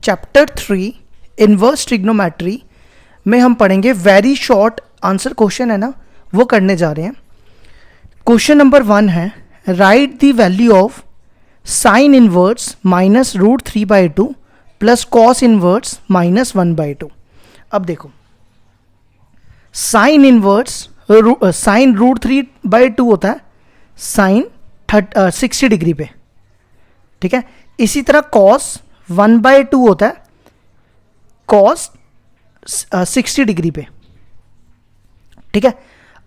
Chapter 3 inverse trigonometry में हम पढ़ेंगे वेरी शॉर्ट आंसर क्वेश्चन है ना, वो करने जा रहे हैं। क्वेश्चन नंबर 1 है write the value of sine inverse minus root 3/2 plus cos inverse minus 1/2। अब देखो साइन इनवर्स साइन रूट 3/2 होता है साइन 60 डिग्री पे, ठीक है। इसी तरह कॉस 1/2 होता है कॉस 60 डिग्री पे, ठीक है।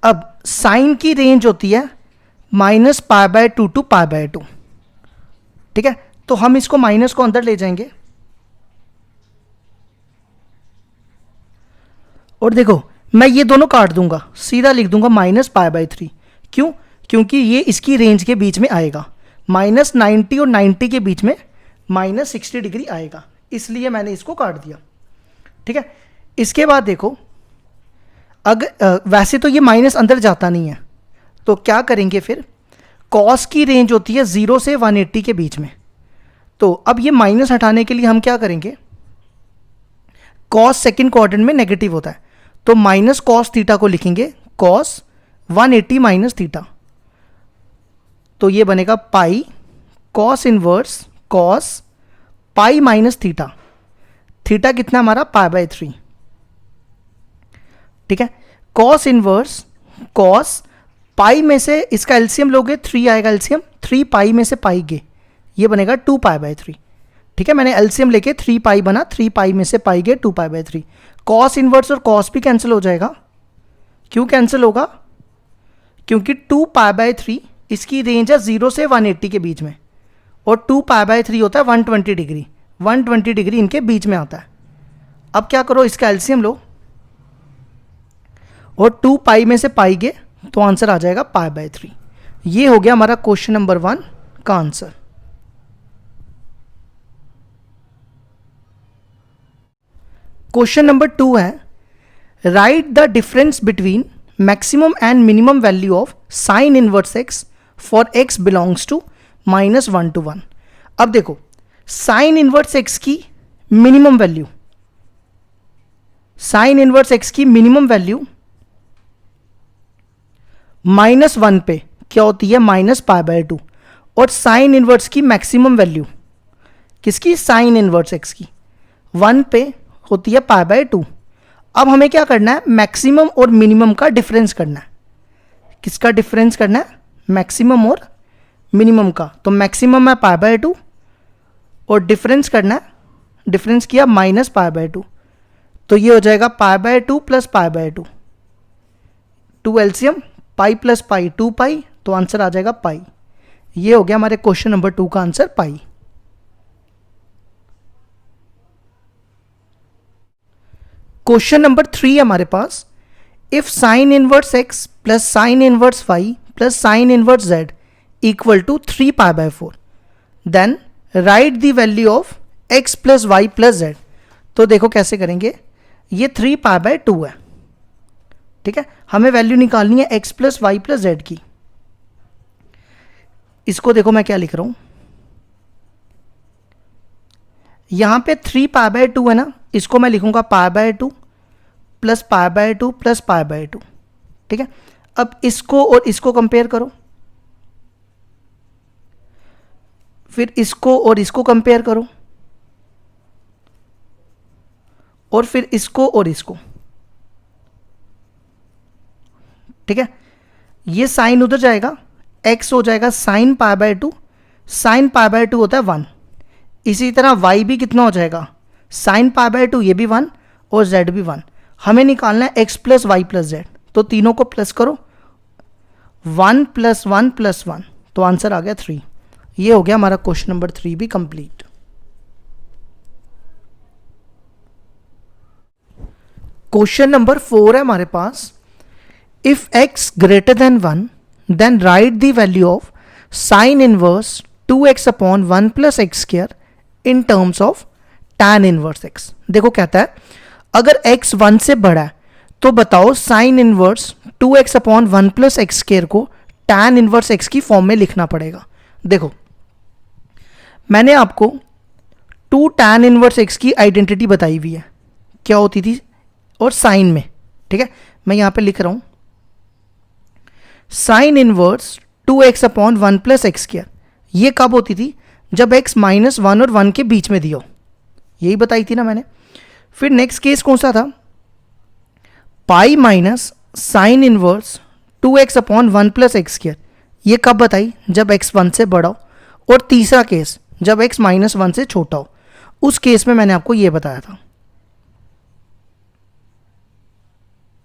अब साइन की रेंज होती है -π/2 टू π/2, ठीक है। तो हम इसको माइनस को अंदर ले जाएंगे और देखो मैं ये दोनों काट दूंगा, सीधा लिख दूंगा -π/3। क्यों? क्योंकि ये इसकी रेंज के बीच में आएगा, -90 और 90 के बीच में -60 डिग्री आएगा, इसलिए मैंने इसको काट दिया, ठीक है। इसके बाद देखो अगर वैसे तो ये माइनस अंदर जाता नहीं है, तो क्या करेंगे फिर, कॉस की रेंज होती है 0 से 180 के बीच में। तो अब ये माइनस हटाने के लिए हम क्या करेंगे, कॉस सेकंड क्वाड्रेंट में नेगेटिव होता है, तो माइनस कॉस थीटा को लिखेंगे कॉस 180 माइनस थीटा, तो ये बनेगा pi cos inverse cos pi minus theta. Theta कितना हमारा π/3, ठीक है। कॉस इनवर्स कॉस पाई में से इसका एलसीएम लोगे 3 आएगा, एलसीएम 3 पाई में से पाई गे, ये बनेगा 2π/3, ठीक है। मैंने एलसीएम लेके 3 पाई बना, 3 पाई में से पाई गे 2π/3। कॉस इनवर्स और कॉस भी कैंसिल हो जाएगा। क्यों कैंसिल होगा? क्योंकि 2π/3 इसकी रेंज है 0 से 180 के बीच में और 2π/3 होता है 120 डिग्री, 120 डिग्री इनके बीच में आता है। अब क्या करो, इसका एलसीएम लो और 2 पाई में से पाई गे, तो आंसर आ जाएगा π/3। ये हो गया हमारा क्वेश्चन नंबर 1 का आंसर। क्वेश्चन नंबर 2 है write the difference between maximum and minimum value of sine inverse x for x belongs to -1 to 1। अब देखो साइन इनवर्स x की minimum value, sine inverse x की मिनिमम वैल्यू -1 पे क्या होती है -π/2, और साइन इनवर्स की मैक्सिमम वैल्यू किसकी, साइन इनवर्स x की 1 पे होती है π/2। अब हमें क्या करना है, मैक्सिमम और मिनिमम का डिफरेंस करना है। किसका डिफरेंस करना है, मैक्सिमम और मिनिमम का। तो मैक्सिमम है π/2 और डिफरेंस करना है, डिफरेंस किया -π/2, तो ये हो जाएगा π/2 plus π/2, 2 LCM pi plus pi 2 pi, तो आंसर आ जाएगा पाई। ये हो गया हमारे क्वेश्चन नंबर 2 का आंसर पाई। क्वेश्चन नंबर 3 है हमारे पास if sine inverse x plus sine inverse y plus sine inverse z equal to 3π/4 then write the value of x plus y plus z। तो देखो कैसे करेंगे, ये 3π/2 है, ठीक है। हमें वैल्यू निकालनी है x plus Y plus Z की। इसको देखो मैं क्या लिख रहा हूं, यहां पे 3π/2 है ना, इसको मैं लिखूंगा π/2 प्लस π/2 प्लस π/2, ठीक है। अब इसको और इसको कंपेयर करो, फिर इसको और इसको कंपेयर करो, और फिर इसको और इसको, ठीक है। ये साइन उधर जाएगा, x हो जाएगा साइन π/2, साइन π/2 होता है 1। इसी तरह y भी कितना हो जाएगा, साइन π/2 ये भी 1 और z भी 1। हमें निकालना है x plus Y plus Z, तो तीनों को प्लस करो, 1 + 1 + 1, तो आंसर आ गया 3। ये हो गया हमारा क्वेश्चन नंबर 3 भी कंप्लीट। क्वेश्चन नंबर 4 है हमारे पास if x greater than 1 then write the value of sin inverse 2x upon 1 plus x square in terms of tan inverse x। देखो कहता है अगर x 1 से बड़ा है तो बताओ sign inverse 2x upon 1 plus X square को tan इनवर्स x की फॉर्म में लिखना पड़ेगा। देखो मैंने आपको टू tan इनवर्स एक्स की आइडेंटिटी बताई हुई है, क्या होती थी, और साइन में, ठीक है, मैं यहां पे लिख रहा हूं sign inverse 2x upon 1 plus X square, ये कब होती थी, जब x -1 और 1 के बीच में दिया हो, यही बताई थी ना मैंने। फिर नेक्स्ट केस कौन सा था, pi minus sine inverse 2x upon 1 plus X square, ये कब बताई, जब x 1 से बड़ा हो। और तीसरा केस जब x -1 से छोटा हो, उस केस में मैंने आपको ये बताया था,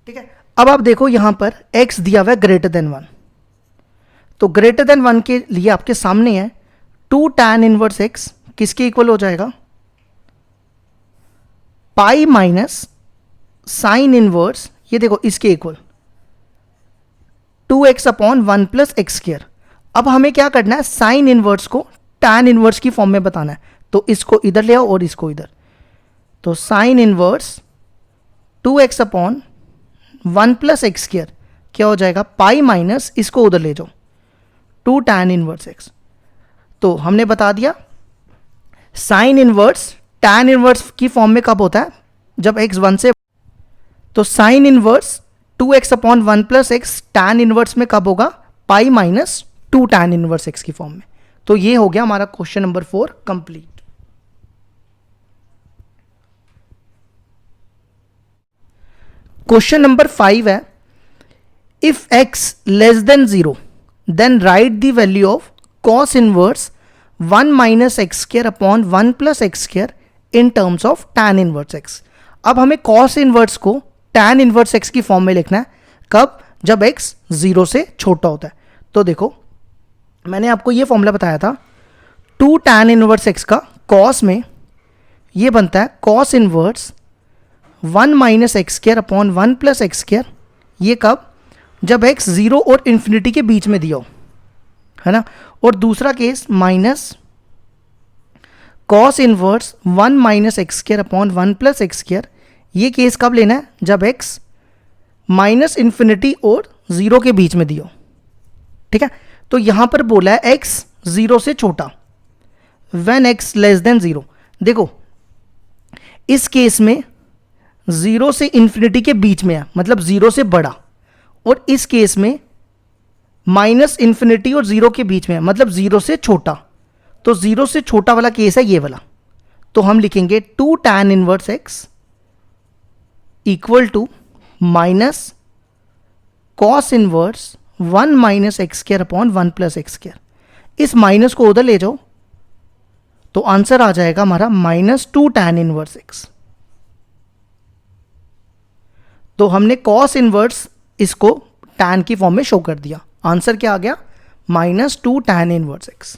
ठीक है। अब आप देखो यहां पर x दिया हुआ है ग्रेटर देन 1, तो ग्रेटर देन 1 के लिए आपके सामने है 2 tan इनवर्स x किसके इक्वल हो जाएगा, पाई माइनस साइन इनवर्स, ये देखो इसके equal 2x upon 1 plus X square. अब हमें क्या करना है, साइन इनवर्स को tan इनवर्स की फॉर्म में बताना है, तो इसको इधर ले आओ और इसको इधर, तो sine inverse 2x upon 1 plus X square क्या हो जाएगा, पाई माइनस इसको उधर ले जाओ 2 tan इनवर्स x। तो हमने बता दिया साइन इनवर्स tan इनवर्स की फॉर्म में कब होता है, जब x 1 से, तो sine inverse 2x upon 1 plus X tan inverse में कब होगा, pi minus 2 tan inverse x की फॉर्म में। तो ये हो गया हमारा question number 4 complete. Question number 5 है, if x less than 0 then write the value of cos inverse 1 minus X square upon 1 plus X square in terms of tan inverse x। अब हमें cos इनवर्स को tan inverse x की form में लिखना है, कब, जब x 0 से छोटा होता है। तो देखो मैंने आपको ये फॉर्मूला बताया था 2 tan इनवर्स x का cos में ये बनता है cos inverse 1 minus X square upon 1 plus X square, ये कब, जब x 0 और इन्फिनिटी के बीच में दिया हो, है ना। और दूसरा case minus cos inverse 1 minus X square upon 1 plus X square, ये केस कब लेना है, जब x माइनस इन्फिनिटी और 0 के बीच में दिया हो, ठीक है। तो यहां पर बोला है x 0 से छोटा, व्हेन x लेस देन 0। देखो इस केस में 0 से इन्फिनिटी के बीच में है, मतलब 0 से बड़ा, और इस केस में माइनस इन्फिनिटी और 0 के बीच में है, मतलब 0 से छोटा। तो 0 से छोटा वाला केस है ये वाला, तो हम लिखेंगे 2 tan inverse x equal to minus cos inverse 1 minus X square upon 1 plus X square. इस माइनस को उधर ले जाओ तो आंसर आ जाएगा हमारा -2 tan इनवर्स x। तो हमने कॉस इनवर्स इसको tan की फॉर्म में शो कर दिया, आंसर क्या आ गया, -2 tan inverse x।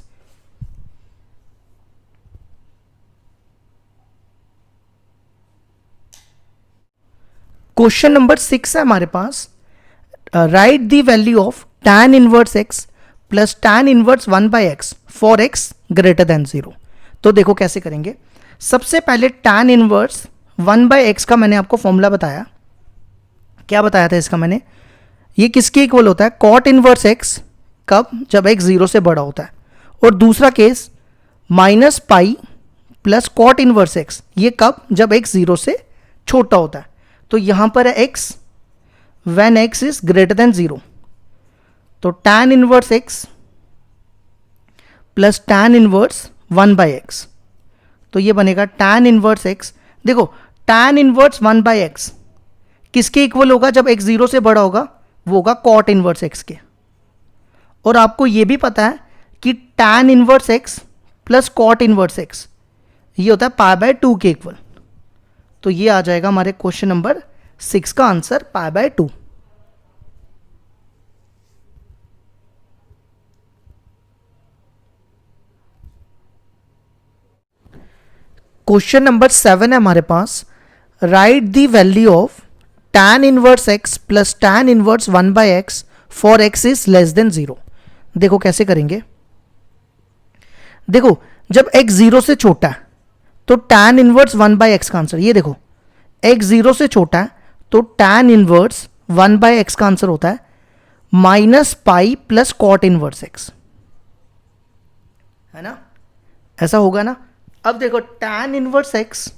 Question number 6 है हमारे पास, write the value of tan inverse x plus tan inverse 1/x for x greater than 0। तो देखो कैसे करेंगे, सबसे पहले tan इनवर्स 1/x का मैंने आपको फॉर्मूला बताया, क्या बताया था इसका मैंने, ये किसके इक्वल होता है, cot इनवर्स x, कब, जब x 0 से बड़ा होता है। और दूसरा case minus pi plus cot inverse x, ये कब, जब x 0 से छोटा होता है। तो यहां पर है x when x is greater than 0, तो tan inverse x plus tan inverse 1/x, तो ये बनेगा tan इनवर्स x। देखो tan इनवर्स 1/x किसके इक्वल होगा, जब x 0 से बड़ा होगा, वो होगा cot इनवर्स x के। और आपको ये भी पता है कि tan inverse x plus cot inverse x ये होता है π/2 के इक्वल। तो ये आ जाएगा हमारे क्वेश्चन नंबर 6 का आंसर π/2। क्वेश्चन नंबर 7 है हमारे पास, write the value of tan inverse x plus tan inverse 1/x for x is less than 0। देखो कैसे करेंगे, देखो जब x 0 से छोटा है तो tan इनवर्स 1/x का आंसर, ये देखो x 0 से छोटा है तो tan इनवर्स 1/x का आंसर होता है minus pi plus cot inverse x, है ना, ऐसा होगा ना। अब देखो tan इनवर्स x,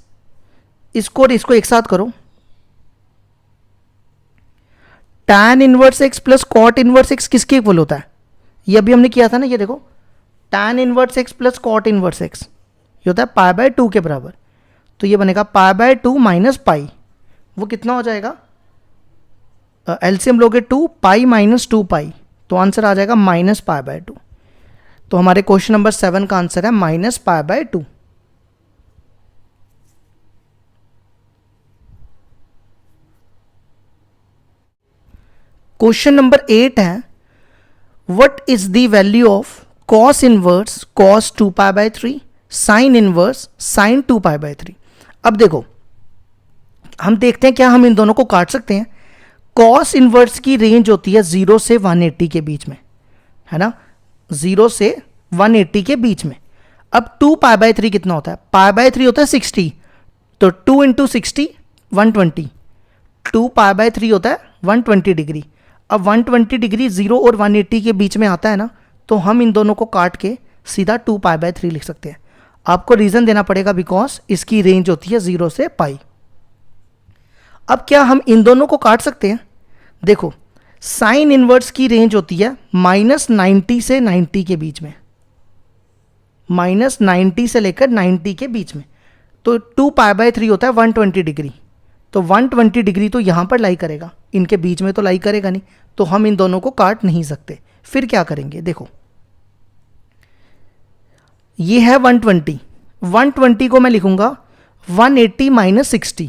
इसको और इसको एक साथ करो, tan inverse x plus cot inverse x किसके इक्वल होता है? ये अभी हमने किया था ना, ये देखो tan inverse x plus cot inverse x ये होता है पाई बाय 2 के बराबर। तो ये बनेगा पाई बाय 2 माइनस पाई, वो कितना हो जाएगा? एलसीएम लोगे 2 पाई माइनस 2 पाई, तो आंसर आ जाएगा माइनस पाई बाय 2। तो हमारे क्वेश्चन नंबर 7 का आंसर है minus pi by 2। Question number 8 है, what is the value of cos inverse cos 2 pi by 3 sine inverse sine 2 pi by 3। अब देखो हम देखते हैं क्या हम इन दोनों को काट सकते हैं। कॉस इनवर्स की रेंज होती है 0 से 180 के बीच में, है ना, 0 से 180 के बीच में। अब 2 पाई बाय 3 कितना होता है? पाई बाय 3 होता है 60, तो 2 इंटू 60 120, 2 पाई बाय 3 होता है 120 डिग्री। अब 120 डिग्री 0 और 180 के बीच में आता है ना, तो हम इन दोनों को काट के सीधा 2 पाई बाय 3 लिख सकते हैं। आपको रीज़न देना पड़ेगा बिकॉज इसकी रेंज होती है 0 से पाई। अब क्या हम इन दोनों को काट सकते हैं? देखो साइन इनवर्स की रेंज होती है -90 से 90 के बीच में, -90 से लेकर 90 के बीच में। तो 2 पाई बाय 3 होता है 120 डिग्री, तो 120 डिग्री तो यहाँ पर लाई करेगा, इनके बीच में तो लाई करेगा नहीं, तो हम इन दोनों को काट नहीं सकते। फिर क्या करेंगे? देखो ये है 120, 120 को मैं लिखूंगा 180 माइनस 60,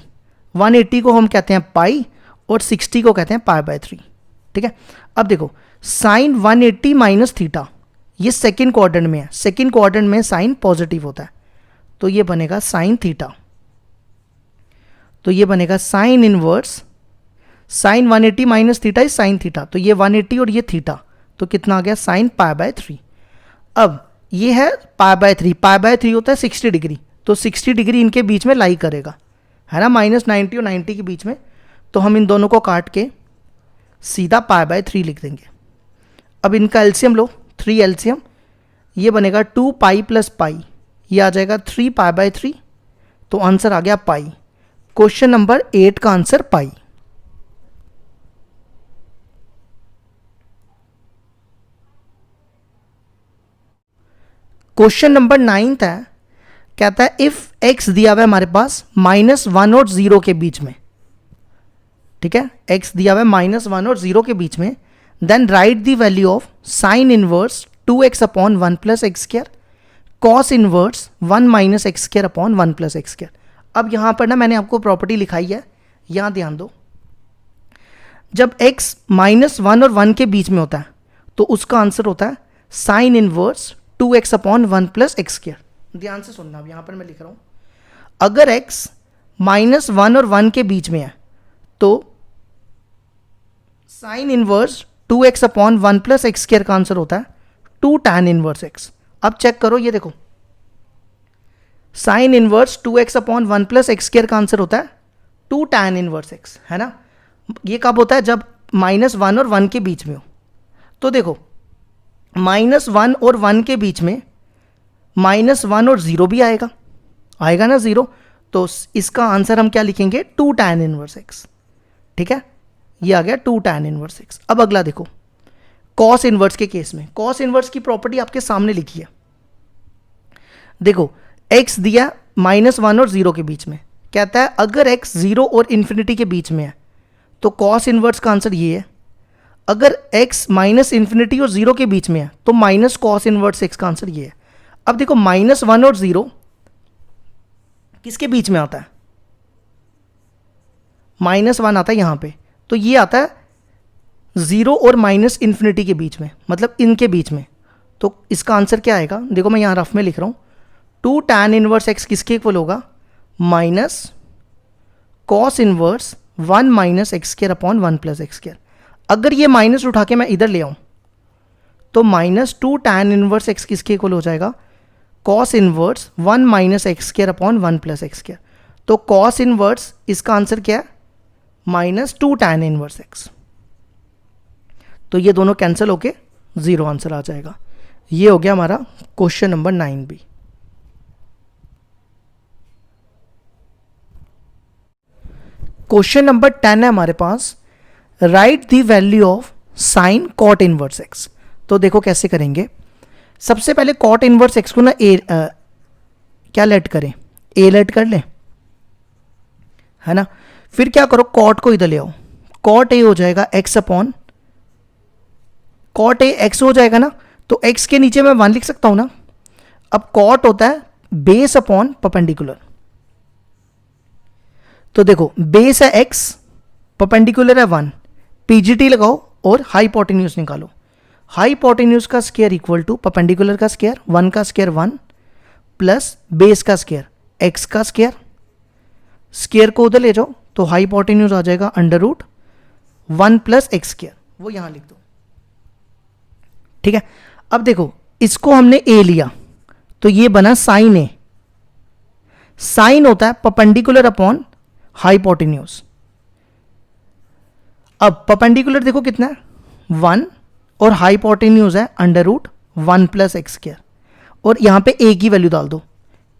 180 को हम कहते हैं पाई और 60 को कहते हैं पाई बाय 3, ठीक है। अब देखो साइन 180 माइनस थीटा, ये सेकेंड क्वाड्रेंट में है, सेकेंड क्वाड्रेंट में साइन पॉजिटिव होता है, तो ये बनेगा साइन थीटा। तो ये बनेगा sine inverse, sine 180 minus theta is sine theta, तो ये 180 और ये थीटा, तो कितना आ गया? Sign pi by 3। अब ये है पाई बाय 3, पाई बाय 3 होता है 60 डिग्री, तो 60 डिग्री इनके बीच में लाई करेगा, है ना, -90 और 90 के बीच में। तो हम इन दोनों को काट के सीधा पाई बाय 3 लिख देंगे। अब इनका एलसीएम लो, 3 एलसीएम, ये बनेगा 2 पाई प्लस पाई, ये आ जाएगा 3 पाई बाय 3, तो आंसर आ गया पाई। क्वेश्चन नंबर 8 का आंसर पाई। क्वेश्चन नंबर 9 है, कहता है इफ x दिया हुआ है हमारे पास -1 और 0 के बीच में, ठीक है, x दिया हुआ है -1 और 0 के बीच में, then write the value of sine inverse 2x upon 1 plus X square cos inverse 1 minus X square upon 1 plus X square. अब यहाँ पर ना मैंने आपको प्रॉपर्टी लिखाई है, यहाँ ध्यान दो, जब x -1 और 1 के बीच में होता है तो उसका आंसर होता है sign inverse 2x upon 1 plus X square. ध्यान से सुनना, अब यहाँ पर मैं लिख रहा हूँ, अगर x -1 और 1 के बीच में है तो sine inverse 2x upon 1 plus X square का आंसर होता है 2 tan इनवर्स x। अब चेक करो, ये देखो sine inverse 2x upon 1 plus X square का आंसर होता है 2 tan इनवर्स x, है ना। ये कब होता है? जब -1 और 1 के बीच में हो। तो देखो -1 और 1 के बीच में -1 और 0 भी आएगा, आएगा ना 0, तो इसका आंसर हम क्या लिखेंगे? 2 tan इनवर्स x, ठीक है, ये आ गया 2 tan इनवर्स x। अब अगला देखो कॉस इनवर्स के केस में, कॉस इनवर्स की प्रॉपर्टी आपके सामने लिखी है। देखो x दिया -1 और 0 के बीच में, कहता है अगर x 0 और इन्फिनिटी के बीच में है तो कॉस इनवर्स का आंसर ये है। अगर x -इन्फिनिटी और 0 के बीच में है तो माइनस कॉस इनवर्स x का आंसर ये है। अब देखो -1 और 0 किसके बीच में आता है? -1 आता है यहाँ पे, तो ये आता है 0 और -इन्फिनिटी के बीच में, मतलब इनके बीच में। तो इसका आंसर क्या आएगा? देखो मैं यहाँ रफ में लिख रहा हूँ, 2 tan इनवर्स x किसके इक्वल होगा? Minus cos inverse 1 minus X square upon 1 plus X square. अगर ये माइनस उठा के मैं इधर ले आऊँ तो -2 tan इनवर्स x किसके इक्वल हो जाएगा? Cos inverse 1 minus X square upon 1 plus X square. तो कॉस इनवर्स इसका आंसर क्या है? -2 tan इनवर्स x। तो ये दोनों कैंसिल होके 0 आंसर आ जाएगा। ये हो गया हमारा क्वेश्चन नंबर 9 भी। क्वेश्चन नंबर 10 है हमारे पास, write the value of sine cot inverse x. तो देखो कैसे करेंगे। सबसे पहले कॉट इनवर्स एक्स को ना क्या लेट करें, ए लेट कर लें, है ना। फिर क्या करो, कॉट को इधर ले आओ, कॉट ए हो जाएगा X upon cot A X हो जाएगा ना, तो एक्स के नीचे मैं 1 लिख सकता हूं ना। अब कॉट होता है बेस अपॉन परपेंडिकुलर, तो देखो बेस है एक्स, परपेंडिकुलर है 1, पीजीटी लगाओ और हाइपोटेन्यूज निकालो। हाइपोटेन्यूज का स्क्वायर इक्वल टू परपेंडिकुलर का स्क्वायर, 1 का स्क्वायर 1 प्लस बेस का स्क्वायर एक्स का स्क्वायर, स्क्वायर को उधर ले जाओ तो हाइपोटेन्यूज आ जाएगा √1 प्लस एक्स स्क्वायर, वो यहां लिख दो। ठीक है, अब देखो इसको हमने ए लिया तो ये बना साइन ए। साइन होता है परपेंडिकुलर अपॉन हाइपोटेन्यूज। अब परपेंडिकुलर देखो कितना है 1 और हाइपोटेन्यूज है √1 प्लस एक्स स्क्वायर, और यहां पे ए की वैल्यू डाल दो,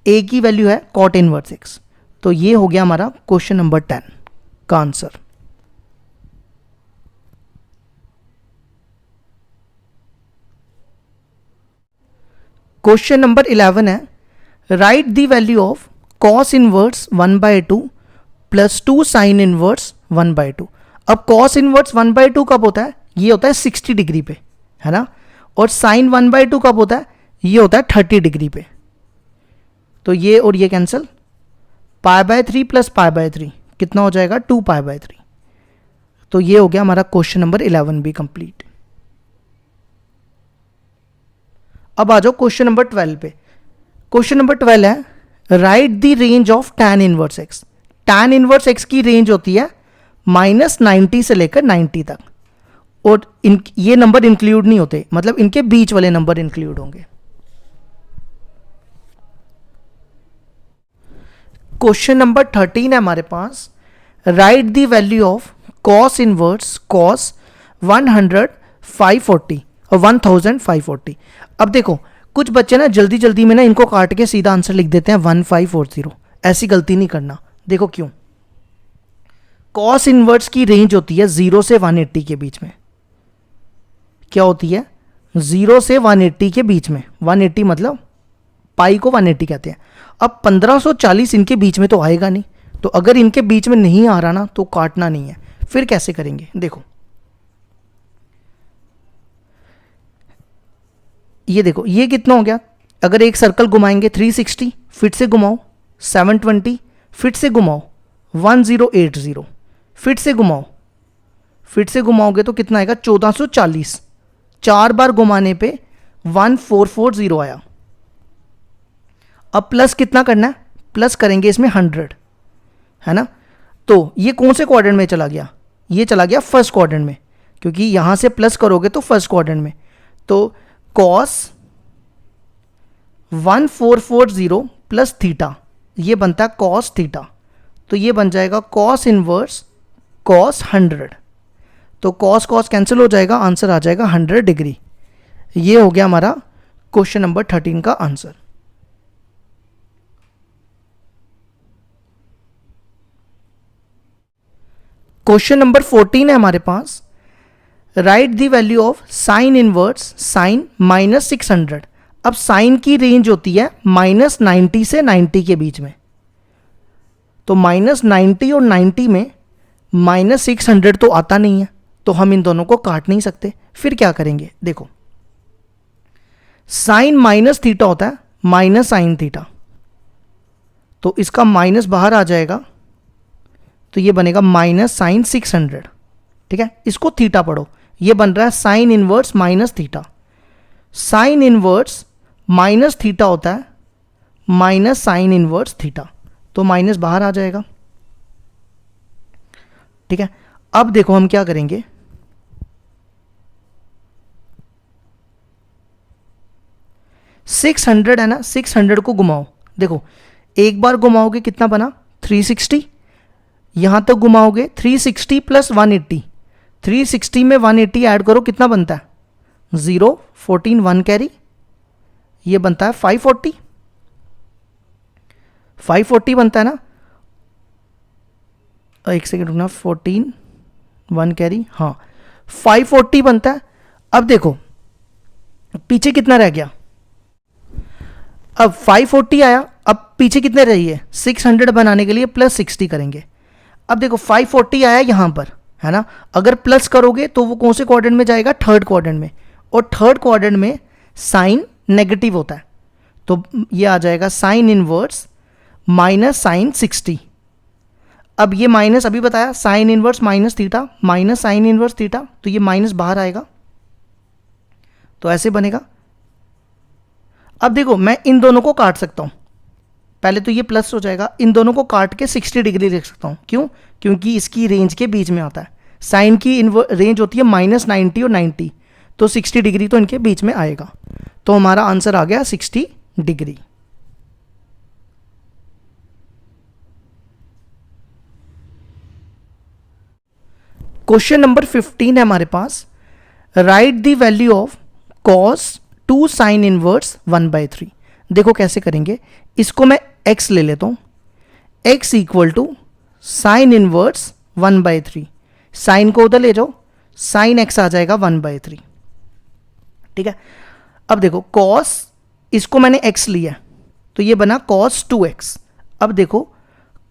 ए की वैल्यू है कॉट इनवर्स एक्स। तो ये हो गया हमारा क्वेश्चन नंबर 10 का आंसर। क्वेश्चन नंबर 11 है, write the value of cos inverse 1/2 plus 2 sine inverse 1/2। अब कॉस इनवर्स 1/2 कब होता है, ये होता है 60 डिग्री पे, है ना, और साइन 1/2 कब होता है, ये होता है 30 डिग्री पे। तो ये और ये कैंसिल, π/3 प्लस π/3 कितना हो जाएगा 2π/3। तो ये हो गया हमारा क्वेश्चन नंबर 11 भी कंप्लीट। अब आ जाओ क्वेश्चन नंबर 12 पे। क्वेश्चन नंबर 12 है, write the range of tan inverse x. tan inverse x की रेंज होती है -90 से लेकर 90 तक, और ये नंबर इंक्लूड नहीं होते, मतलब इनके बीच वाले नंबर इंक्लूड होंगे। क्वेश्चन नंबर 13 है हमारे पास, write the value of cos inverse cos 1540। अब देखो कुछ बच्चे ना जल्दी जल्दी में ना इनको काट के सीधा आंसर लिख देते हैं 1540। ऐसी गलती नहीं करना। देखो क्यों, कॉस इनवर्स की रेंज होती है 0 से 180 के बीच में। क्या होती है, 0 से 180 के बीच में। 180 मतलब पाई को 180 कहते हैं। अब 1540 इनके बीच में तो आएगा नहीं, तो अगर इनके बीच में नहीं आ रहा ना तो काटना नहीं है। फिर कैसे करेंगे, देखो ये देखो ये कितना हो गया, अगर एक सर्कल घुमाएंगे 360, फिर से घुमाओ 720, फिर से घुमाओ 1080, फिर से घुमाओ, फिर से घुमाओगे तो कितना आएगा 1440। 4 बार घुमाने पे 1440 आया। अब प्लस कितना करना है, प्लस करेंगे इसमें 100, है ना। तो ये कौन से क्वाड्रेंट में चला गया, ये चला गया फर्स्ट क्वाड्रेंट में, क्योंकि यहां से प्लस करोगे तो फर्स्ट क्वाड्रेंट में। तो कॉस 1440 प्लस थीटा, ये बनता है कॉस थीटा, तो ये बन जाएगा कॉस इनवर्स कॉस 100। तो कॉस कॉस कैंसिल हो जाएगा, आंसर आ जाएगा 100 डिग्री। ये हो गया हमारा क्वेश्चन नंबर 13 का आंसर। क्वेश्चन नंबर 14 है हमारे पास, write the value of sine inverse sine -600। अब साइन की रेंज होती है -90 से 90 के बीच में, तो -90 और 90 में -600 तो आता नहीं है, तो हम इन दोनों को काट नहीं सकते। फिर क्या करेंगे, देखो साइन माइनस थीटा होता है माइनस साइन थीटा, तो इसका माइनस बाहर आ जाएगा, तो ये बनेगा -sin 600। ठीक है, इसको थीटा पढ़ो, ये बन रहा है sign inverse minus theta. Sign inverse minus theta होता है माइनस साइन इनवर्स थीटा, तो माइनस बाहर आ जाएगा। ठीक है, अब देखो हम क्या करेंगे, $600 है ना, 600 को घुमाओ। देखो एक बार घुमाओगे कितना बना 360, यहां तक घुमाओगे 360 प्लस 180, 360 में 180 ऐड करो कितना बनता है 0, 14 1 कैरी, ये बनता है 540, 540 बनता है ना। एक सेकेंड रुकना, 14 1 कैरी, हाँ 540 बनता है। अब देखो पीछे कितना रह गया, अब 540 आया, अब पीछे कितने रही है 600 बनाने के लिए प्लस 60 करेंगे। अब देखो 540 आया यहाँ पर, है ना, अगर प्लस करोगे तो वो कौन से क्वाड्रेंट में जाएगा, थर्ड क्वाड्रेंट में, और थर्ड क्वाड्रेंट में साइन नेगेटिव होता है, तो ये आ जाएगा साइन इनवर्स माइनस साइन 60। अब ये माइनस अभी बताया, sign inverse minus theta minus sine inverse theta, तो ये माइनस बाहर आएगा, तो ऐसे बनेगा। अब देखो मैं इन दोनों को काट सकता हूँ, पहले तो ये प्लस हो जाएगा, इन दोनों को काट के 60 डिग्री लिख सकता हूँ, क्यों, क्योंकि इसकी रेंज के बीच में आता है। साइन की रेंज होती है -90 और 90, तो 60 डिग्री तो इनके बीच में आएगा, तो हमारा आंसर आ गया 60 डिग्री। क्वेश्चन नंबर 15 है हमारे पास, write the value of cos 2 sine inverse 1/3। देखो कैसे करेंगे, इसको मैं x ले लेता हूं, x equal to sine inverse 1/3, sine को उधर ले जाओ, साइन x आ जाएगा 1/3, ठीक है। अब देखो cos, इसको मैंने x लिया तो ये बना cos 2x। अब देखो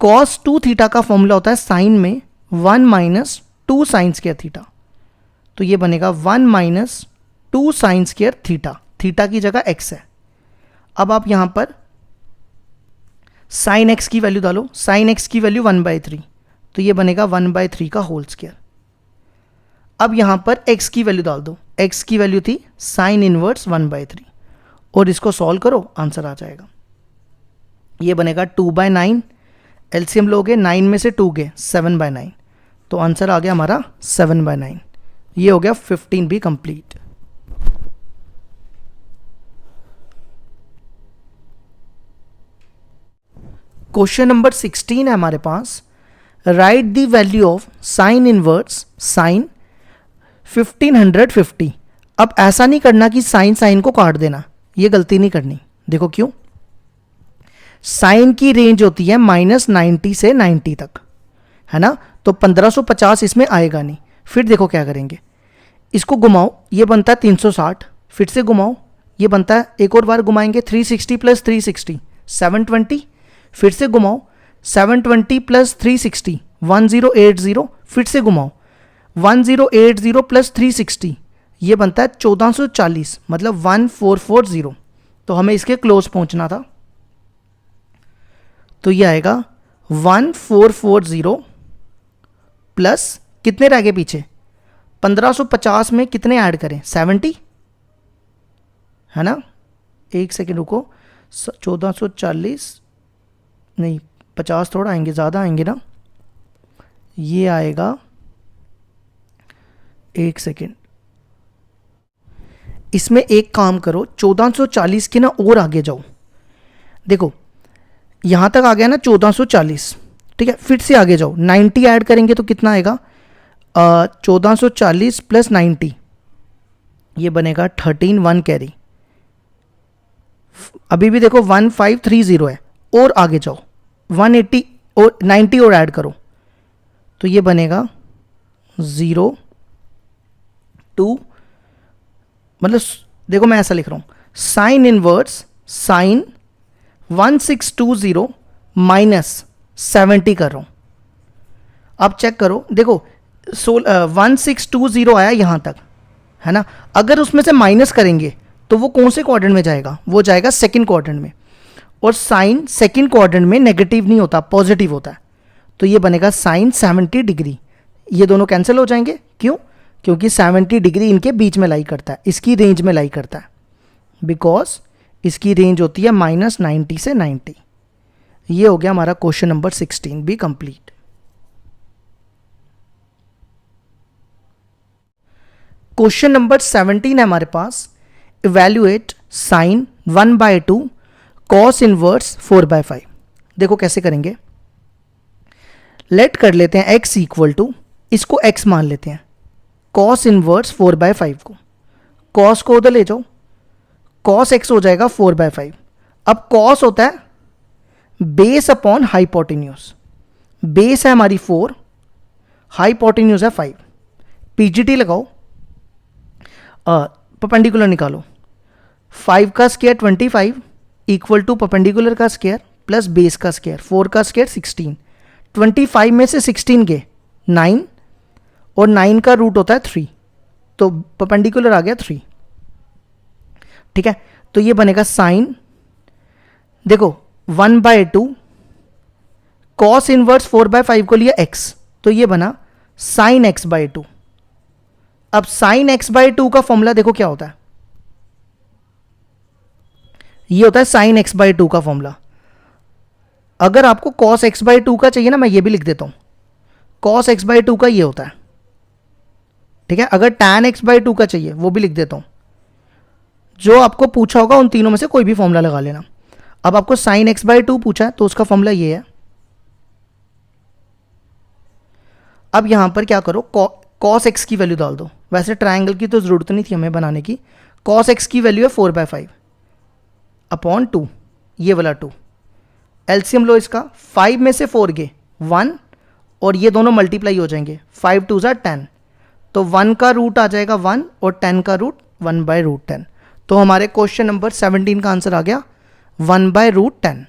cos 2 थीटा का फॉर्मूला होता है साइन में 1 माइनस 2 साइन स्क्वायर थीटा, तो ये बनेगा 1 minus 2 sine square theta, theta की जगह x है। अब आप यहां पर साइन x की वैल्यू डालो, साइन x की वैल्यू 1/3, तो ये बनेगा 1/3 का होल स्क्वायर। अब यहां पर x की वैल्यू डाल दो, x की वैल्यू थी साइन इनवर्स 1/3, और इसको सॉल्व करो, आंसर आ जाएगा। ये बनेगा 2/9, एलसीएम लोगे 9 में से 2 गए 7/9, तो आंसर आ गया हमारा 7/9। ये हो गया 15 भी कंप्लीट। क्वेश्चन नंबर 16 है हमारे पास, write the value of sine inverse sine 1550। अब ऐसा नहीं करना कि साइन साइन को काट देना, ये गलती नहीं करनी। देखो क्यों, साइन की रेंज होती है -90 से 90 तक, है ना, तो 1550 इसमें आएगा नहीं। फिर देखो क्या करेंगे, इसको घुमाओ, ये बनता है 360, फिर से घुमाओ, ये बनता है, एक और बार घुमाएंगे 360 प्लस 360 720, फिर से घुमाओ 720 प्लस 360 1080, फिर से घुमाओ 1080 प्लस 360, ये बनता है 1440, मतलब 1440, तो हमें इसके क्लोज पहुंचना था, तो ये आएगा 1440 प्लस कितने रह गए पीछे, 1550 में कितने ऐड करें, 70, है ना, एक सेकेंड रुको, 1440 नहीं 50 थोड़ा आएंगे, ज़्यादा आएंगे ना, ये आएगा, एक सेकेंड, इसमें एक काम करो 1440 के ना और आगे जाओ, देखो यहाँ तक आ गया ना 1440, ठीक है, फिर से आगे जाओ 90 ऐड करेंगे तो कितना आएगा, 1440 प्लस 90, ये बनेगा 13 1 कैरी, अभी भी देखो 1530 है, और आगे जाओ 180 और 90 और ऐड करो, तो ये बनेगा 0 2, मतलब देखो मैं ऐसा लिख रहा हूँ, साइन इनवर्स साइन 1620 माइनस 70 कर रहा हूँ। अब चेक करो, देखो 1620 आया यहाँ तक, है ना, अगर उसमें से माइनस करेंगे तो वो कौन से क्वाड्रेंट में जाएगा, वो जाएगा सेकंड क्वाड्रेंट में, और साइन सेकंड क्वाड्रेंट में नेगेटिव नहीं होता, पॉजिटिव होता है, तो ये बनेगा साइन 70 डिग्री, ये दोनों कैंसिल हो जाएंगे, क्यों, क्योंकि 70 डिग्री इनके बीच में लाई करता है, इसकी रेंज में लाई करता है, बिकॉज इसकी रेंज होती है -90 से 90। ये हो गया हमारा क्वेश्चन नंबर 16 भी कंप्लीट। क्वेश्चन नंबर 17 है हमारे पास, इवैल्यूएट साइन 1/2 कॉस इनवर्स 4/5। देखो कैसे करेंगे, लेट कर लेते हैं x इक्वल टू, इसको x मान लेते हैं, कॉस इनवर्स 4/5 को, कॉस को उधर ले जाओ, कॉस x हो जाएगा 4/5। अब कॉस होता है बेस अपॉन हाइपोटेन्यूज, बेस है हमारी 4 हाइपोटेन्यूज है 5, पीजीटी लगाओ, परपेंडिकुलर निकालो, 5 का स्क्वायर 25 इक्वल टू परपेंडिकुलर का स्क्वायर प्लस बेस का स्क्वायर, 4 का स्क्वायर 16, 25 में से 16 के 9 और 9 का रूट होता है 3, तो परपेंडिकुलर आ गया 3। ठीक है, तो ये बनेगा साइन, देखो 1/2 कॉस इनवर्स 4/5 को लिया x, तो ये बना साइन x/2। अब साइन x/2 का फॉर्मूला देखो क्या होता है, ये होता है साइन x/2 का फॉर्मूला। अगर आपको cos x/2 का चाहिए ना, मैं ये भी लिख देता हूं, cos x/2 का ये होता है। ठीक है, अगर tan x/2 का चाहिए वो भी लिख देता हूं, जो आपको पूछा होगा उन तीनों में से कोई भी फॉर्मूला लगा लेना। अब आपको साइन x/2 पूछा है तो उसका फॉर्मूला ये है। अब यहां पर क्या करो, cos x की वैल्यू डाल दो, वैसे ट्रायंगल की तो जरूरत नहीं थी हमें बनाने की। cos x की वैल्यू है 4/5 अपॉन 2, ये वाला 2, एलसीएम लो इसका, 5 में से 4 गए 1 और ये दोनों मल्टीप्लाई हो जाएंगे, 5 2 ज़ा 10, तो 1 का रूट आ जाएगा 1 और 10 का रूट 1/√10। तो हमारे क्वेश्चन नंबर 17 का आंसर आ गया 1/√10।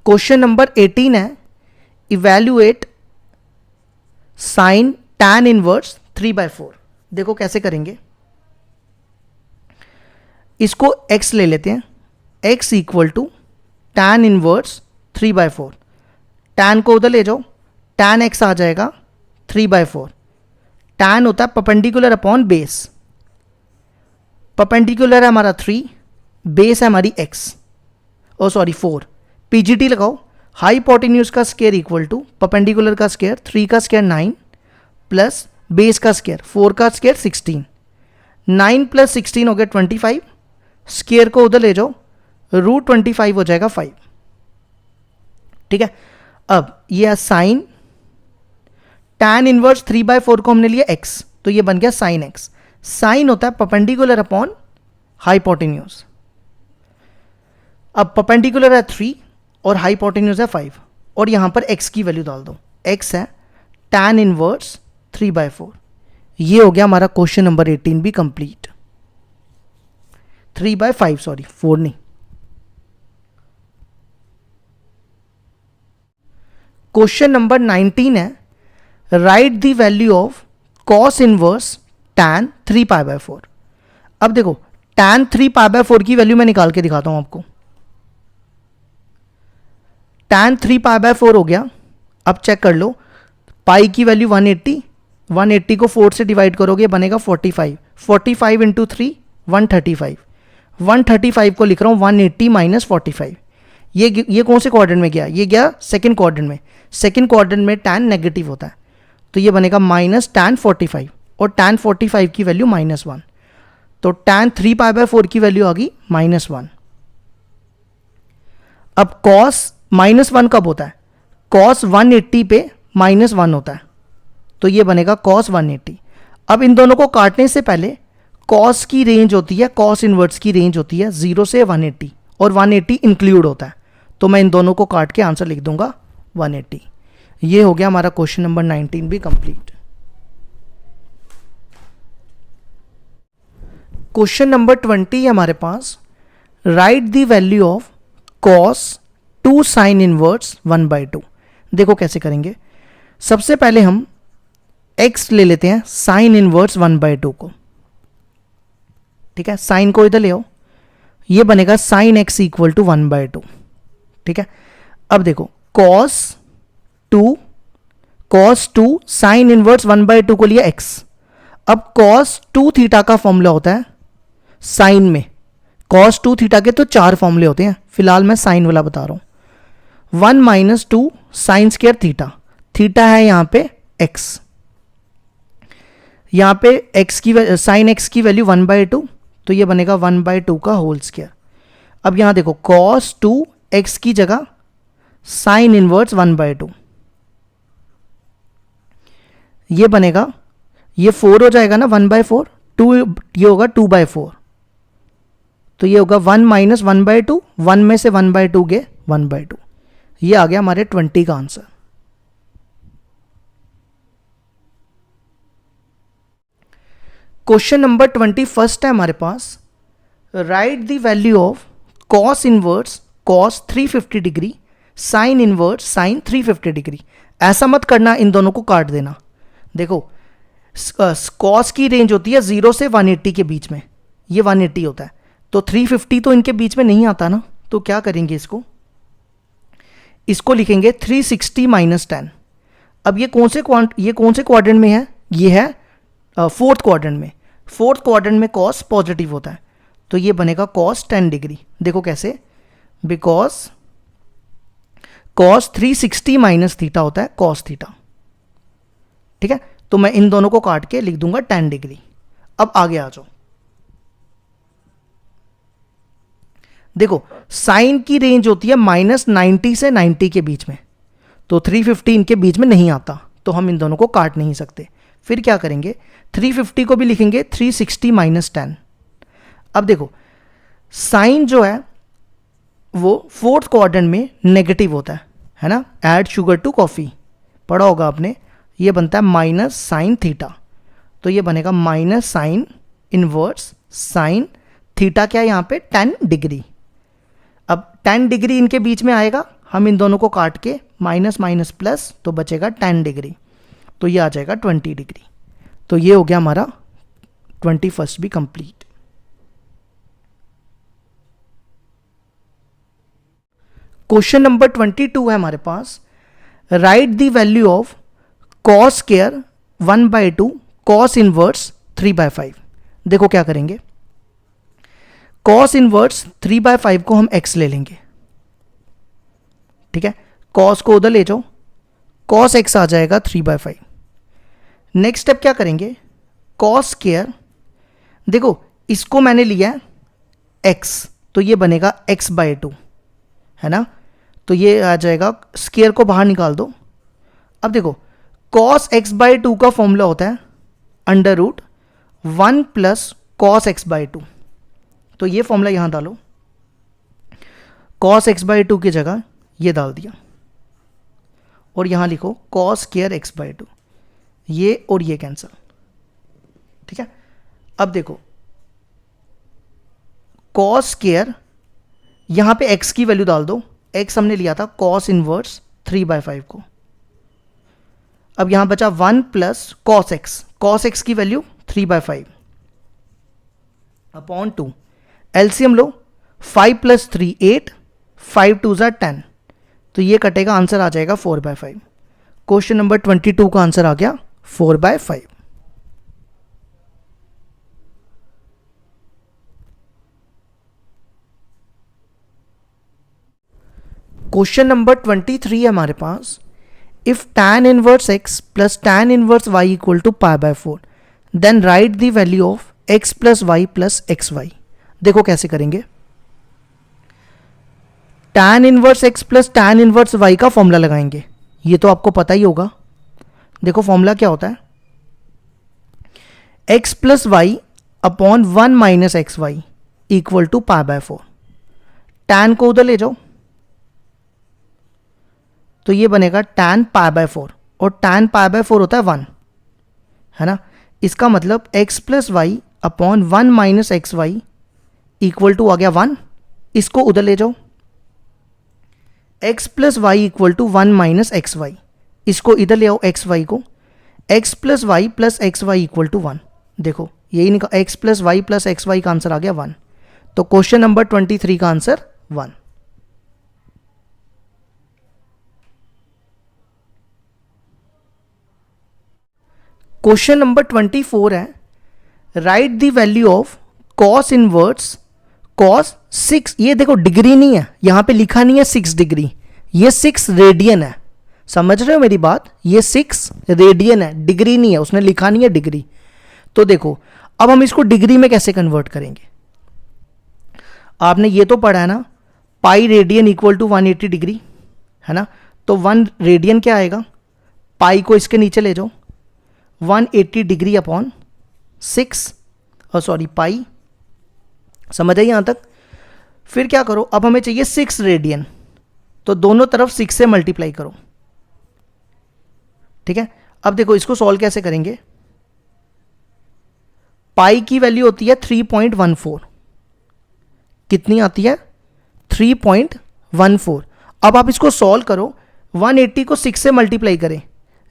क्वेश्चन नंबर 18 है, इवैल्यूएट साइन tan इनवर्स 3/4। देखो कैसे करेंगे, इसको x ले लेते हैं, x equal to tan inverse 3/4, tan को उधर ले जाओ, tan x आ जाएगा 3/4, tan होता है परपेंडिकुलर अपॉन बेस, परपेंडिकुलर है हमारा 3, बेस है हमारी x, ओ सॉरी 4, पीजीटी लगाओ, हाइपोटेन्यूज का स्क्वायर इक्वल टू परपेंडिकुलर का स्क्वायर 3 का स्क्वायर 9 प्लस बेस का स्क्वायर 4 का स्क्वायर 16, 9 प्लस 16 हो गया 25, स्क्वायर को उधर ले जाओ, √25 हो जाएगा 5। ठीक है, अब ये साइन tan इनवर्स 3/4 को हमने लिया x, तो ये बन गया साइन x। साइन होता है परपेंडिकुलर अपॉन हाइपोटेन्यूज, अब परपेंडिकुलर है 3 और हाइपोटेन्यूज है 5, और यहां पर x की वैल्यू डाल दो, x है tan इनवर्स 3/4। ये हो गया हमारा क्वेश्चन नंबर 18 भी कंप्लीट। 3/5 सॉरी 4 नहीं। क्वेश्चन नंबर 19 है, write the value of cos inverse tan 3π/4। अब देखो tan 3π/4 की वैल्यू मैं निकाल के दिखाता हूं आपको। tan 3π/4 हो गया, अब चेक कर लो, पाई की वैल्यू 180, 180 को 4 से डिवाइड करोगे बनेगा 45, 45 इंटू 3 135, 135 को लिख रहा हूँ 180 माइनस 45। ये कौन से क्वाड्रेंट में गया, ये गया सेकंड क्वाड्रेंट में, सेकंड क्वाड्रेंट में tan नेगेटिव होता है, तो ये बनेगा माइनस tan 45, और tan 45 की वैल्यू -1, तो tan 3π/4 की वैल्यू आ गई -1। अब cos -1 कब होता है, cos 180 पे -1 होता है, तो ये बनेगा cos 180। अब इन दोनों को काटने से पहले cos की रेंज होती है, cos इनवर्स की रेंज होती है 0 से 180, और 180 इंक्लूड होता है, तो मैं इन दोनों को काट के आंसर लिख दूंगा 180। ये हो गया हमारा क्वेश्चन नंबर 19 भी कंप्लीट। क्वेश्चन नंबर 20 है हमारे पास, write the value of cos 2 sin inverse 1/2। देखो कैसे करेंगे, सबसे पहले हम x ले लेते हैं साइन इनवर्स 1/2 को। ठीक है, साइन को इधर ले आओ, ये बनेगा साइन x इक्वल टू 1/2। ठीक है, अब देखो cos 2 साइन इनवर्स 1/2 को लिया x। अब cos 2 थीटा का फॉर्मूला होता है साइन में, cos 2 थीटा के तो 4 फॉर्मूले होते हैं, फिलहाल मैं साइन वाला बता रहा हूं। 1 - 2 साइन स्क्वायर थीटा, थीटा है यहां पे x, यहां पे x की साइन x की वैल्यू 1/2, तो ये बनेगा 1/2 का होल स्क्वायर। अब यहां देखो cos 2 x की जगह साइन इनवर्स 1/2, ये बनेगा, ये 4 हो जाएगा ना 1/4, 2 ये होगा 2/4, तो तो ये होगा 1 माइनस 1/2, 1 में से 1/2 गए 1/2। ये आ गया हमारे 20 का आंसर। क्वेश्चन नंबर 21 है हमारे पास। Write the value of cos inverse cos 350 degree, sine inverse sine 350 degree. ऐसा मत करना, इन दोनों को काट देना। देखो कॉस की रेंज होती है 0 से 180 के बीच में, ये 180 होता है, तो 350 तो इनके बीच में नहीं आता ना, तो क्या करेंगे इसको लिखेंगे 360 माइनस 10। अब ये कौन से क्वाड्रेंट में है? ये है फोर्थ क्वाड्रेंट में। फोर्थ क्वाड्रेंट में कॉस पॉजिटिव होता है, तो ये बनेगा कॉस 10 डिग्री। देखो कैसे, बिकॉज कॉस 360 माइनस थीटा होता है कॉस थीटा। ठीक है, तो मैं इन दोनों को काट के लिख दूंगा 10 डिग्री। अब आगे आ जाओ, देखो साइन की रेंज होती है -90 से 90 के बीच में, तो 350 इनके बीच में नहीं आता, तो हम इन दोनों को काट नहीं सकते। फिर क्या करेंगे, 350 को भी लिखेंगे 360 माइनस 10। अब देखो साइन जो है वो फोर्थ क्वाड्रेंट में नेगेटिव होता है ना। ऐड शुगर टू कॉफ़ी पढ़ा होगा आपने, ये बनता है माइनस साइन थीटा, तो ये बनेगा minus sine inverse sine theta, क्या है यहाँ पे 10 डिग्री। अब 10 डिग्री इनके बीच में आएगा, हम इन दोनों को काट के माइनस माइनस प्लस, तो बचेगा 10 डिग्री, तो ये आ जाएगा 20 डिग्री। तो ये हो गया हमारा 21 भी कंप्लीट। क्वेश्चन नंबर 22 है हमारे पास। Write the value of cos square 1/2 cos inverse 3/5। देखो क्या करेंगे, कॉस इनवर्स 3/5 को हम x ले लेंगे। ठीक है, कॉस को उधर ले जाओ, कॉस x आ जाएगा 3/5। नेक्स्ट स्टेप क्या करेंगे, कॉस स्क्वायर, देखो इसको मैंने लिया है x, तो ये बनेगा x/2 है ना, तो ये आ जाएगा, स्क्वायर को बाहर निकाल दो। अब देखो cos x/2 का फॉर्मूला होता है √1 प्लस cos x/2, तो ये फॉर्मूला यहां डालो, cos x/2 की जगह ये डाल दिया, और यहां लिखो cos स्क्वायर x/2, ये और ये कैंसिल। ठीक है, अब देखो cos स्क्वायर, यहां पे x की वैल्यू डाल दो, x हमने लिया था cos इनवर्स 3/5 को। अब यहां बचा 1 प्लस cos x की वैल्यू 3/5 अपॉन 2, एलसीएम लो, 5 प्लस 3 8, 5 2 ज़ा 10, तो ये कटेगा, आंसर आ जाएगा 4/5। क्वेश्चन नंबर 22 का आंसर आ गया 4/5। क्वेश्चन नंबर 23 है हमारे पास। If tan inverse x plus tan inverse y equal to π/4 then write the value of x plus Y plus x y. देखो कैसे करेंगे, tan inverse x plus tan inverse y का formula लगाएंगे, ये तो आपको पता ही होगा। देखो फॉर्मूला क्या होता है, x plus Y upon 1 minus x Y equal to π/4। tan को उधर ले जाओ, तो ये बनेगा tan π/4, और tan π/4 होता है 1 है ना। इसका मतलब x plus Y upon 1 minus x Y equal to आ गया 1, इसको उधर ले जाओ, x plus y equal to 1 minus x y, इसको इधर ले आओ एक्स वाई को, x plus Y plus x Y equal to 1। देखो यही निकला, x plus Y plus x y का आंसर आ गया 1। तो क्वेश्चन नंबर 23 का आंसर 1। क्वेश्चन नंबर 24 है। Write the value of cos inverse cos 6, ये देखो डिग्री नहीं है, यहां पे लिखा नहीं है 6 डिग्री, ये 6 रेडियन है। समझ रहे हो मेरी बात, ये 6 रेडियन है, डिग्री नहीं है, उसने लिखा नहीं है डिग्री। तो देखो अब हम इसको डिग्री में कैसे कन्वर्ट करेंगे, आपने ये तो पढ़ा है ना, pi radian equal to 180 degree है ना। तो 1 रेडियन क्या आएगा, पाई को इसके नीचे ले जाओ, 180 डिग्री अपॉन 6, सॉरी पाई, समझ आई यहाँ तक। फिर क्या करो, अब हमें चाहिए 6 रेडियन, तो दोनों तरफ 6 से मल्टीप्लाई करो। ठीक है, अब देखो इसको सॉल्व कैसे करेंगे। पाई की वैल्यू होती है 3.14, कितनी आती है 3.14। अब आप इसको सॉल्व करो, 180 को 6 से मल्टीप्लाई करें,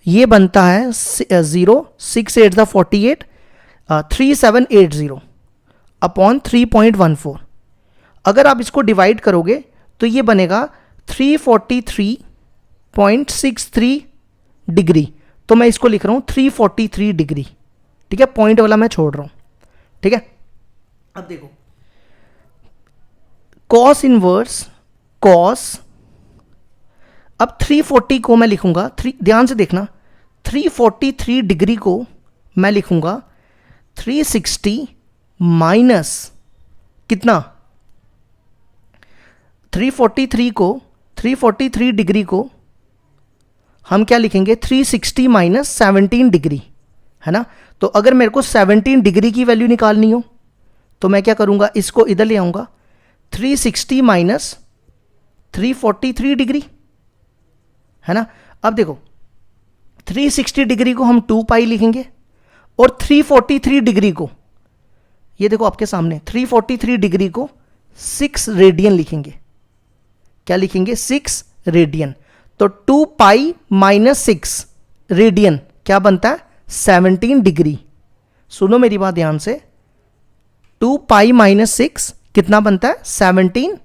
ये बनता है 0, 6 8 द 48, 3780 अपॉन 3.14। अगर आप इसको डिवाइड करोगे तो ये बनेगा 343.63 डिग्री। तो मैं इसको लिख रहा हूँ 343 डिग्री। ठीक है, पॉइंट वाला मैं छोड़ रहा हूँ। ठीक है, अब देखो कॉस इनवर्स कॉस, अब 340 को मैं लिखूंगा, ध्यान से देखना, 343 डिग्री को मैं लिखूंगा 360 माइनस कितना, 343 डिग्री को हम क्या लिखेंगे 360 माइनस 17 डिग्री, है ना। तो अगर मेरे को 17 डिग्री की वैल्यू निकालनी हो तो मैं क्या करूंगा, इसको इधर ले आऊंगा, 360 माइनस 343 डिग्री, है ना। अब देखो 360 डिग्री को हम 2 पाई लिखेंगे और 343 डिग्री को, ये देखो आपके सामने, 343 डिग्री को 6 रेडियन लिखेंगे। क्या लिखेंगे, 6 रेडियन। तो 2 पाई माइनस 6 रेडियन क्या बनता है 17 डिग्री। सुनो मेरी बात ध्यान से, 2 पाई माइनस 6 कितना बनता है 17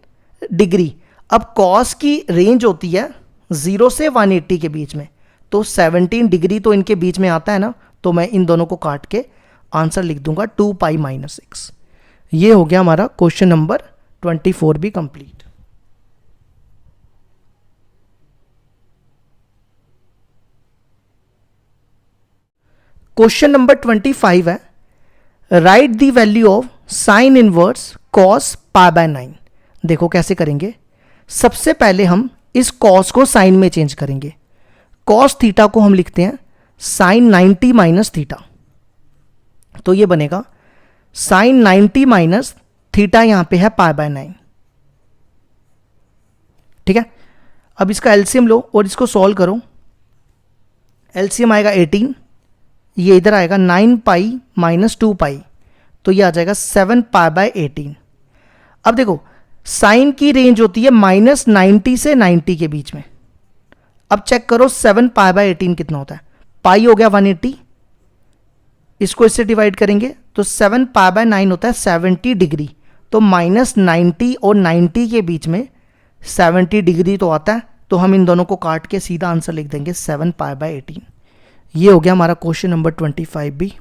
डिग्री। अब कॉस की रेंज होती है 0 से 180 के बीच में, तो 17 डिग्री तो इनके बीच में आता है ना, तो मैं इन दोनों को काट के आंसर लिख दूंगा 2 पाई माइनस 6। ये हो गया हमारा क्वेश्चन नंबर 24 भी कंप्लीट। क्वेश्चन नंबर 25 है, write the value of sine inverse cos pi by 9। देखो कैसे करेंगे, सबसे पहले हम इस कॉस को साइन में चेंज करेंगे। कॉस थीटा को हम लिखते हैं साइन 90 माइनस थीटा, तो ये बनेगा साइन 90 माइनस थीटा, यहां पे है पाई बाय 9। ठीक है, अब इसका एलसीएम लो और इसको सॉल्व करो। एलसीएम आएगा 18, ये इधर आएगा 9 पाई माइनस 2 पाई, तो ये आ जाएगा 7 पाई बाय 18। अब देखो साइन की रेंज होती है माइनस 90 से 90 के बीच में। अब चेक करो 7 पाई बाय 18 कितना होता है, पाई हो गया 180, इसको इससे डिवाइड करेंगे तो 7 पाई बाय 9 होता है 70 डिग्री। तो माइनस 90 और 90 के बीच में 70 डिग्री तो आता है, तो हम इन दोनों को काट के सीधा आंसर लिख देंगे 7 पाई बाय 18। ये हो गया हमारा क्वेश्चन नंबर 25 भी।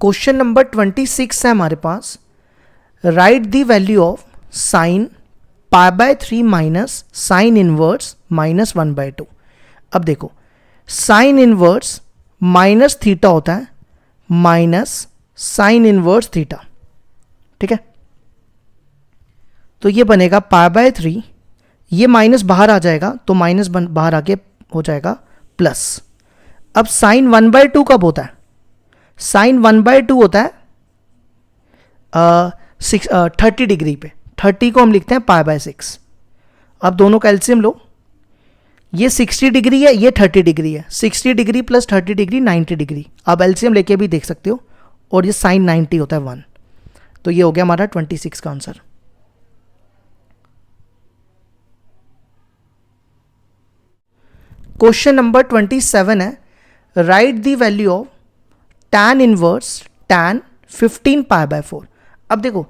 क्वेश्चन नंबर 26 है हमारे पास, write the value of sine pi by 3 minus sine inverse minus 1/2। अब देखो साइन इनवर्स माइनस थीटा होता है माइनस साइन इनवर्स थीटा। ठीक है, तो ये बनेगा पाई बाय 3, ये माइनस बाहर आ जाएगा तो माइनस बाहर आके हो जाएगा प्लस। अब साइन 1/2 कब होता है, साइन 1/2 होता है 30 डिग्री पे, 30 को हम लिखते हैं पाई बाय 6। अब दोनों का एलसीएम लो, ये 60 डिग्री है, ये 30 डिग्री है, 60 डिग्री प्लस 30 डिग्री 90 डिग्री। अब एलसीएम लेके भी देख सकते हो, और ये साइन 90 होता है 1, तो ये हो गया हमारा 26 का आंसर। क्वेश्चन नंबर 27 है, write the value of tan inverse tan 15 pi by 4। अब देखो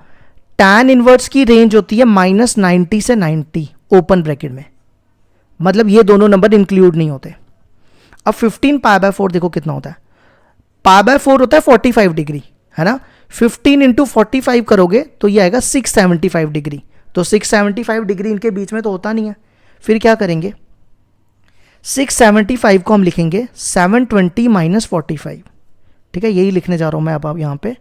tan इनवर्स की रेंज होती है माइनस 90 से 90 ओपन ब्रैकेट में, मतलब ये दोनों नंबर इंक्लूड नहीं होते। अब 15 पाई बाय 4 देखो कितना होता है, पाई बाय 4 होता है 45 डिग्री, है ना। 15 इंटू 45 करोगे तो ये आएगा 675 डिग्री, तो 675 डिग्री इनके बीच में तो होता नहीं है। फिर क्या करेंगे, 675 को हम लिखेंगे 720 माइनस 45। ठीक है, यही लिखने जा रहा हूं मैं अब यहाँ पे।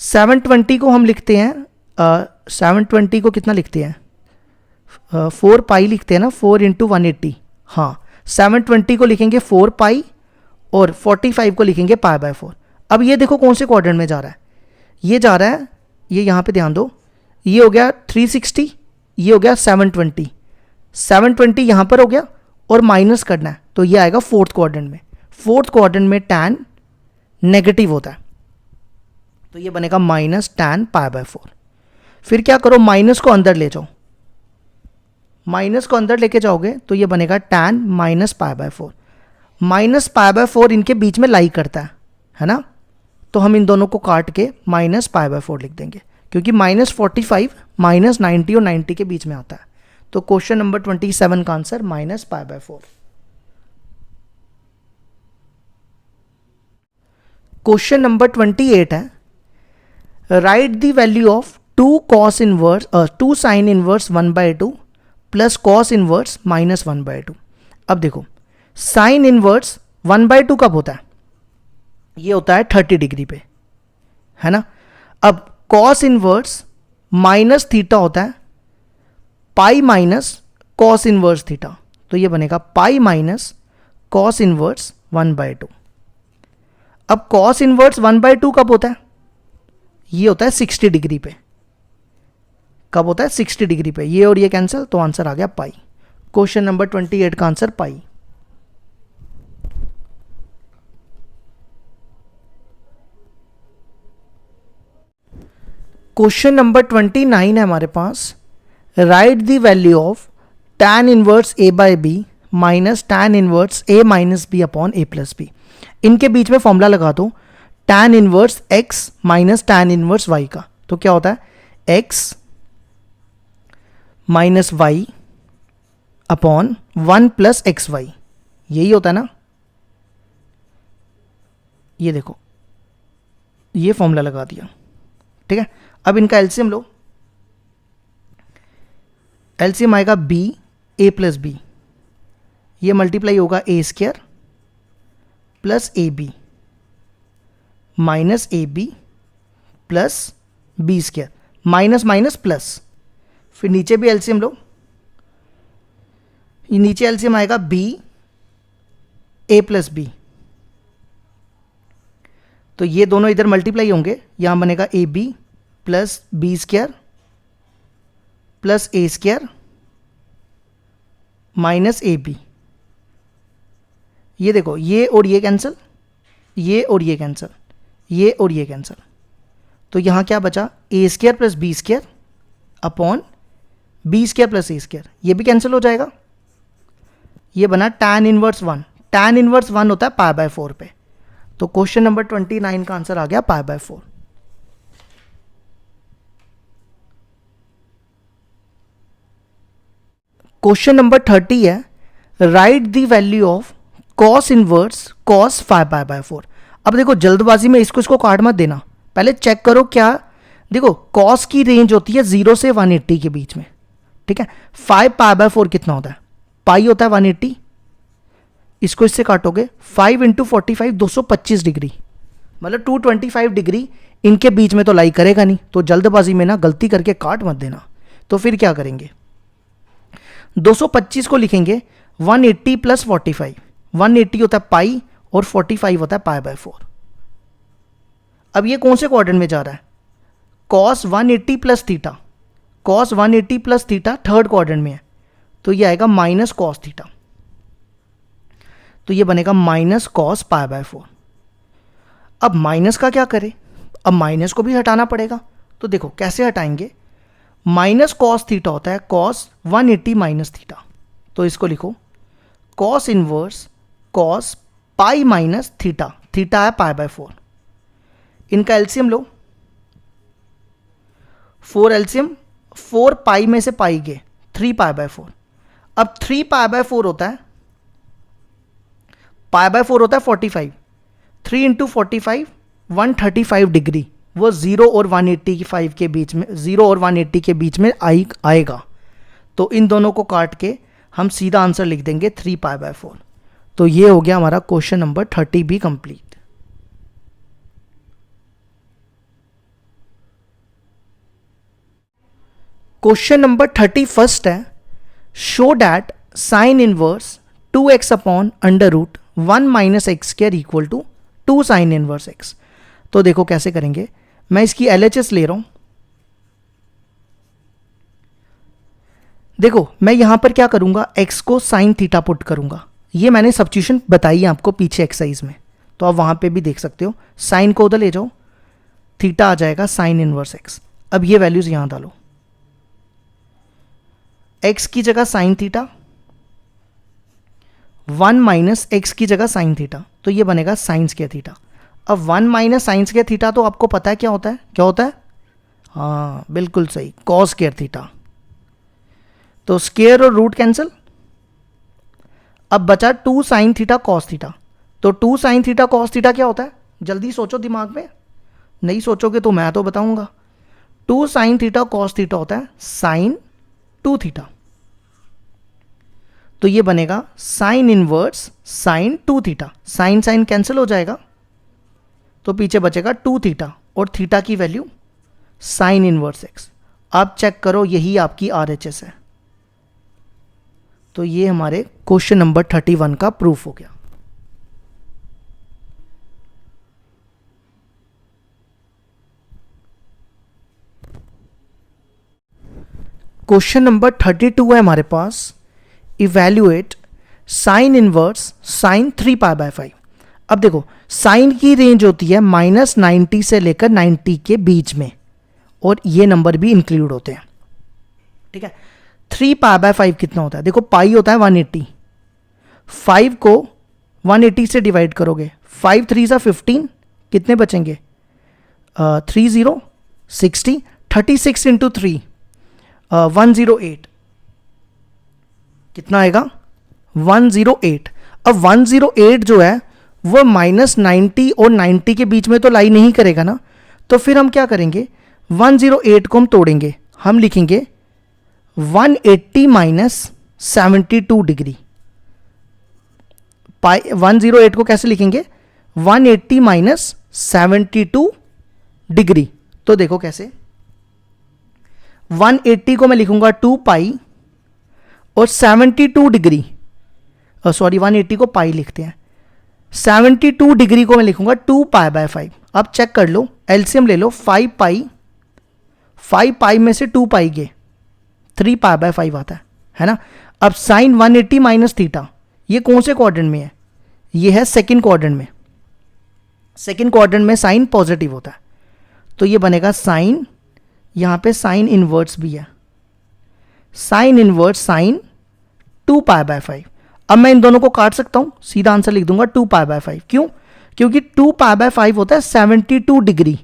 720 को हम लिखते हैं 720 को कितना लिखते हैं 4 पाई लिखते हैं ना, 4 इंटू 180। हाँ, 720 को लिखेंगे 4 पाई और 45 को लिखेंगे पाई बाय 4। अब ये देखो कौन से क्वाड्रेंट में जा रहा है, ये जा रहा है, ये यहाँ पे ध्यान दो, ये हो गया 360, ये हो गया 720, 720 यहाँ पर हो गया और माइनस करना है तो ये आएगा फोर्थ क्वाड्रेंट में। फोर्थ क्वाड्रेंट में tan नेगेटिव होता है तो ये बनेगा माइनस tan पाई बाय 4। फिर क्या करो, माइनस को अंदर ले जाओ, माइनस को अंदर लेके जाओगे तो ये बनेगा tan minus pi by 4। Minus pi by 4 इनके बीच में लाई करता है ना, तो हम इन दोनों को काट के माइनस पाई बाय 4 लिख देंगे, क्योंकि माइनस 45 माइनस 90 और 90 के बीच में आता है। तो क्वेश्चन नंबर 27 का answer minus pi by 4। Question number 28 है, write the value of 2 sine inverse 1/2 plus cos inverse minus 1/2। अब देखो साइन इनवर्स 1/2 कब होता है, ये होता है 30 डिग्री पे, है ना। अब कॉस इनवर्स माइनस थीटा होता है pi minus cos inverse theta, तो ये बनेगा पाई माइनस कॉस इनवर्स 1/2। अब कॉस इनवर्स 1/2 कब होता है, ये होता है 60 डिग्री पे। कब होता है, 60 डिग्री पे। ये और ये कैंसिल, तो आंसर आ गया पाई। क्वेश्चन नंबर 28 का आंसर पाई। क्वेश्चन नंबर 29 है हमारे पास, write the value of tan inverse a by b minus tan inverse a minus b upon a plus b. इनके बीच में फॉर्मूला लगा दो tan inverse x minus tan inverse y का, तो क्या होता है x minus y upon 1 plus x y, यही होता है ना। ये देखो ये फॉर्मूला लगा दिया, ठीक है। अब इनका एलसीएम लो, एलसीएम आएगा b a प्लस बी, ये मल्टीप्लाई होगा a square plus A B minus A B plus B square, minus minus plus, फिर नीचे भी एलसीएम लो, ये नीचे एलसीएम आएगा b a प्लस बी, तो ये दोनों इधर मल्टीप्लाई होंगे, यहां बनेगा A B plus B square plus A square minus A B. ये देखो ये और ये कैंसिल, ये और ये कैंसिल, ये और ये कैंसिल, तो यहाँ क्या बचा, a square plus B square upon b square plus A square, ये भी कैंसिल हो जाएगा। ये बना tan इनवर्स 1, tan इनवर्स 1 होता है पाई बाय 4 पे, तो क्वेश्चन नंबर 29 का आंसर आ गया पाई बाय 4। क्वेश्चन नंबर 30 है, write the value of cos inverse cos 5 pi by 4। अब देखो जल्दबाजी में इसको काट मत देना, पहले चेक करो क्या, देखो कॉस की रेंज होती है 0 से 180 के बीच में, ठीक है। 5 पाई बाय 4 कितना होता है, पाई होता है 180, इसको इससे काटोगे 5 इंटू 45 225 डिग्री, मतलब 225 डिग्री इनके बीच में तो लाई करेगा नहीं, तो जल्दबाजी में ना गलती करके काट मत देना। तो फिर क्या करेंगे, 225 को लिखेंगे 180 प्लस 45, 180 होता है पाई और 45 होता है पाई बाय 4। अब ये कौन से क्वाड्रेंट में जा रहा है, cos 180 plus theta, cos 180 plus theta third quadrant में है, तो ये आएगा माइनस कॉस थीटा, तो ये बनेगा माइनस कॉस पाई बाय 4। अब माइनस का क्या करें, अब माइनस को भी हटाना पड़ेगा, तो देखो कैसे हटाएंगे, माइनस कॉस थीटा होता है कॉस 180 माइनस थीटा, तो इसको लिखो cos inverse cos pi minus theta, theta है पाई बाय 4। इनका एलसीएम लो, 4 एलसीएम, 4 पाई में से पाई गए 3 पाई बाय 4। अब 3 पाई बाय 4 होता है, पाई बाय 4 होता है 45, 3 इंटू 45 135 डिग्री, वो 0 और 185 के बीच में, 0 और 180 के बीच में आएगा, तो इन दोनों को काट के हम सीधा आंसर लिख देंगे 3 पाई बाय 4। तो ये हो गया हमारा क्वेश्चन नंबर 30 भी कंप्लीट। क्वेश्चन नंबर 31 है, show that sine inverse 2x upon under root 1 minus X square equal to 2 sine inverse x. तो देखो कैसे करेंगे, मैं इसकी LHS ले रहा हूं। देखो मैं यहां पर क्या करूंगा, x को साइन थीटा पुट करूंगा। ये मैंने सब्स्टिट्यूशन बताई है आपको पीछे एक्सरसाइज में, तो आप वहां पे भी देख सकते हो। साइन को उधर ले जाओ, थीटा आ जाएगा साइन इनवर्स एक्स। अब ये वैल्यूज यहां डालो, x की जगह साइन थीटा, 1 माइनस एक्स की जगह साइन थीटा, तो ये बनेगा साइन स्क्वायर थीटा। अब 1 माइनस साइन स्क्वायर थीटा तो आपको पता है क्या होता है, क्या होता है, हाँ बिल्कुल सही, कॉस स्क्वायर थीटा। तो स्क्वायर और रूट कैंसिल, अब बचा 2 साइन थीटा कॉस थीटा। तो 2 साइन थीटा कॉस थीटा क्या होता है, जल्दी सोचो दिमाग में, नहीं सोचोगे तो मैं तो बताऊंगा। 2 साइन थीटा कॉस थीटा होता है साइन 2 थीटा, तो ये बनेगा sine inverse sine 2 theta. Sine sine cancel हो जाएगा, तो पीछे बचेगा 2 थीटा और थीटा की वैल्यू साइन इनवर्स एक्स। आप चेक करो, यही आपकी RHS है। तो ये हमारे क्वेश्चन नंबर 31 का प्रूफ हो गया। क्वेश्चन नंबर 32 है हमारे पास, इवैल्यूएट साइन इनवर्स साइन 3π/5। अब देखो साइन की रेंज होती है -90 से लेकर 90 के बीच में, और ये नंबर भी इंक्लूड होते हैं, ठीक है। 3π/5 कितना होता है, देखो पाई होता है 180, 5 को 180 से डिवाइड करोगे, 5 3 सा 15, कितने बचेंगे, 30 60, 36 इंटू 3 108, कितना आएगा 108। अब 108 जो है वो -90 और 90 के बीच में तो लाई नहीं करेगा ना, तो फिर हम क्या करेंगे, 108 को हम तोड़ेंगे, हम लिखेंगे 180 माइनस 72 डिग्री। 108 को कैसे लिखेंगे, 180 माइनस 72 डिग्री। तो देखो कैसे, 180 को मैं लिखूंगा 2 पाई और 72 डिग्री, सॉरी 180 को पाई लिखते हैं, 72 डिग्री को मैं लिखूंगा 2π/5। अब चेक कर लो, एलसीएम ले लो, 5 पाई में से 2 पाई गए 3π/5 आता है ना। अब साइन 180 माइनस थीटा, ये कौन से क्वाड्रेंट में है, ये है सेकंड क्वाड्रेंट में। सेकंड क्वाड्रेंट में साइन पॉजिटिव होता है, तो ये बनेगा साइन, यहां पे साइन इनवर्स भी है, साइन इनवर्स साइन 2π/5। अब मैं इन दोनों को काट सकता हूं, सीधा आंसर लिख दूंगा 2π/5। क्यों, क्योंकि 2π/5 होता है 72 डिग्री,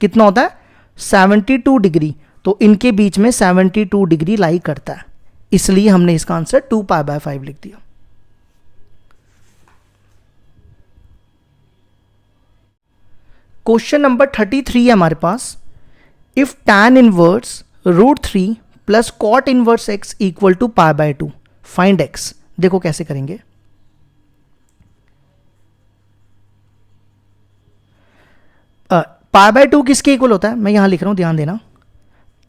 कितना होता है 72 डिग्री, तो इनके बीच में 72 डिग्री लाई करता है, इसलिए हमने इसका आंसर 2π/5 लिख दिया। क्वेश्चन नंबर 33 है हमारे पास, if tan inverse √3 plus cot inverse x equal to π/2 find x। देखो कैसे करेंगे, π/2 किसके इक्वल होता है, मैं यहां लिख रहा हूं, ध्यान देना,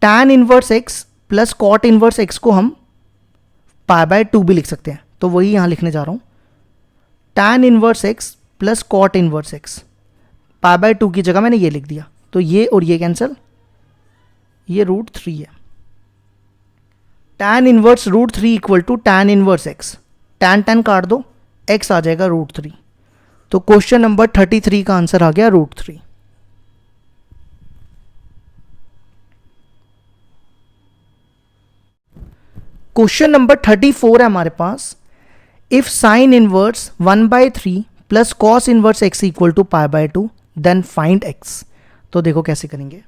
tan inverse x plus cot inverse x को हम π/2 भी लिख सकते हैं, तो वही यहां लिखने जा रहा हूं, tan inverse x plus cot inverse x, π/2 की जगह मैंने ये लिख दिया, तो ये और ये कैंसिल, ये √3 है। tan inverse √3 equal to tan inverse x, tan काट दो, x आ जाएगा √3। तो क्वेश्चन नंबर 33 का आंसर आ गया √3। क्वेश्चन नंबर 34 है हमारे पास, if sine inverse 1/3 plus cos inverse x equal to π/2 then find x। तो देखो कैसे करेंगे,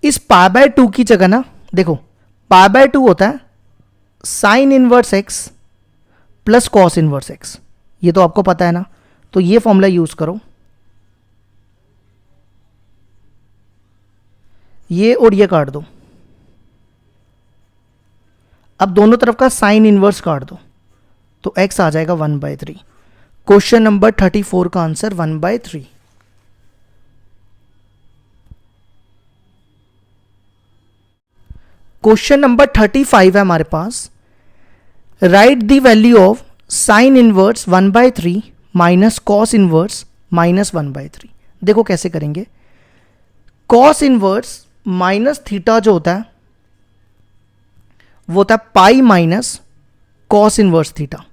इस π/2 की जगह ना, देखो π/2 होता है sign inverse x plus cos inverse x, ये तो आपको पता है ना, तो ये फॉर्मूला यूज करो, ये और ये काट दो, अब दोनों तरफ का साइन इनवर्स काट दो, तो x आ जाएगा 1/3। क्वेश्चन नंबर 34 का आंसर 1/3। क्वेश्चन नंबर 35 है हमारे पास, write the value of sine inverse 1/3 minus cos inverse -1/3। देखो कैसे करेंगे। कॉस इनवर्स माइनस थीटा जो होता है वो होता है pi minus cos inverse theta,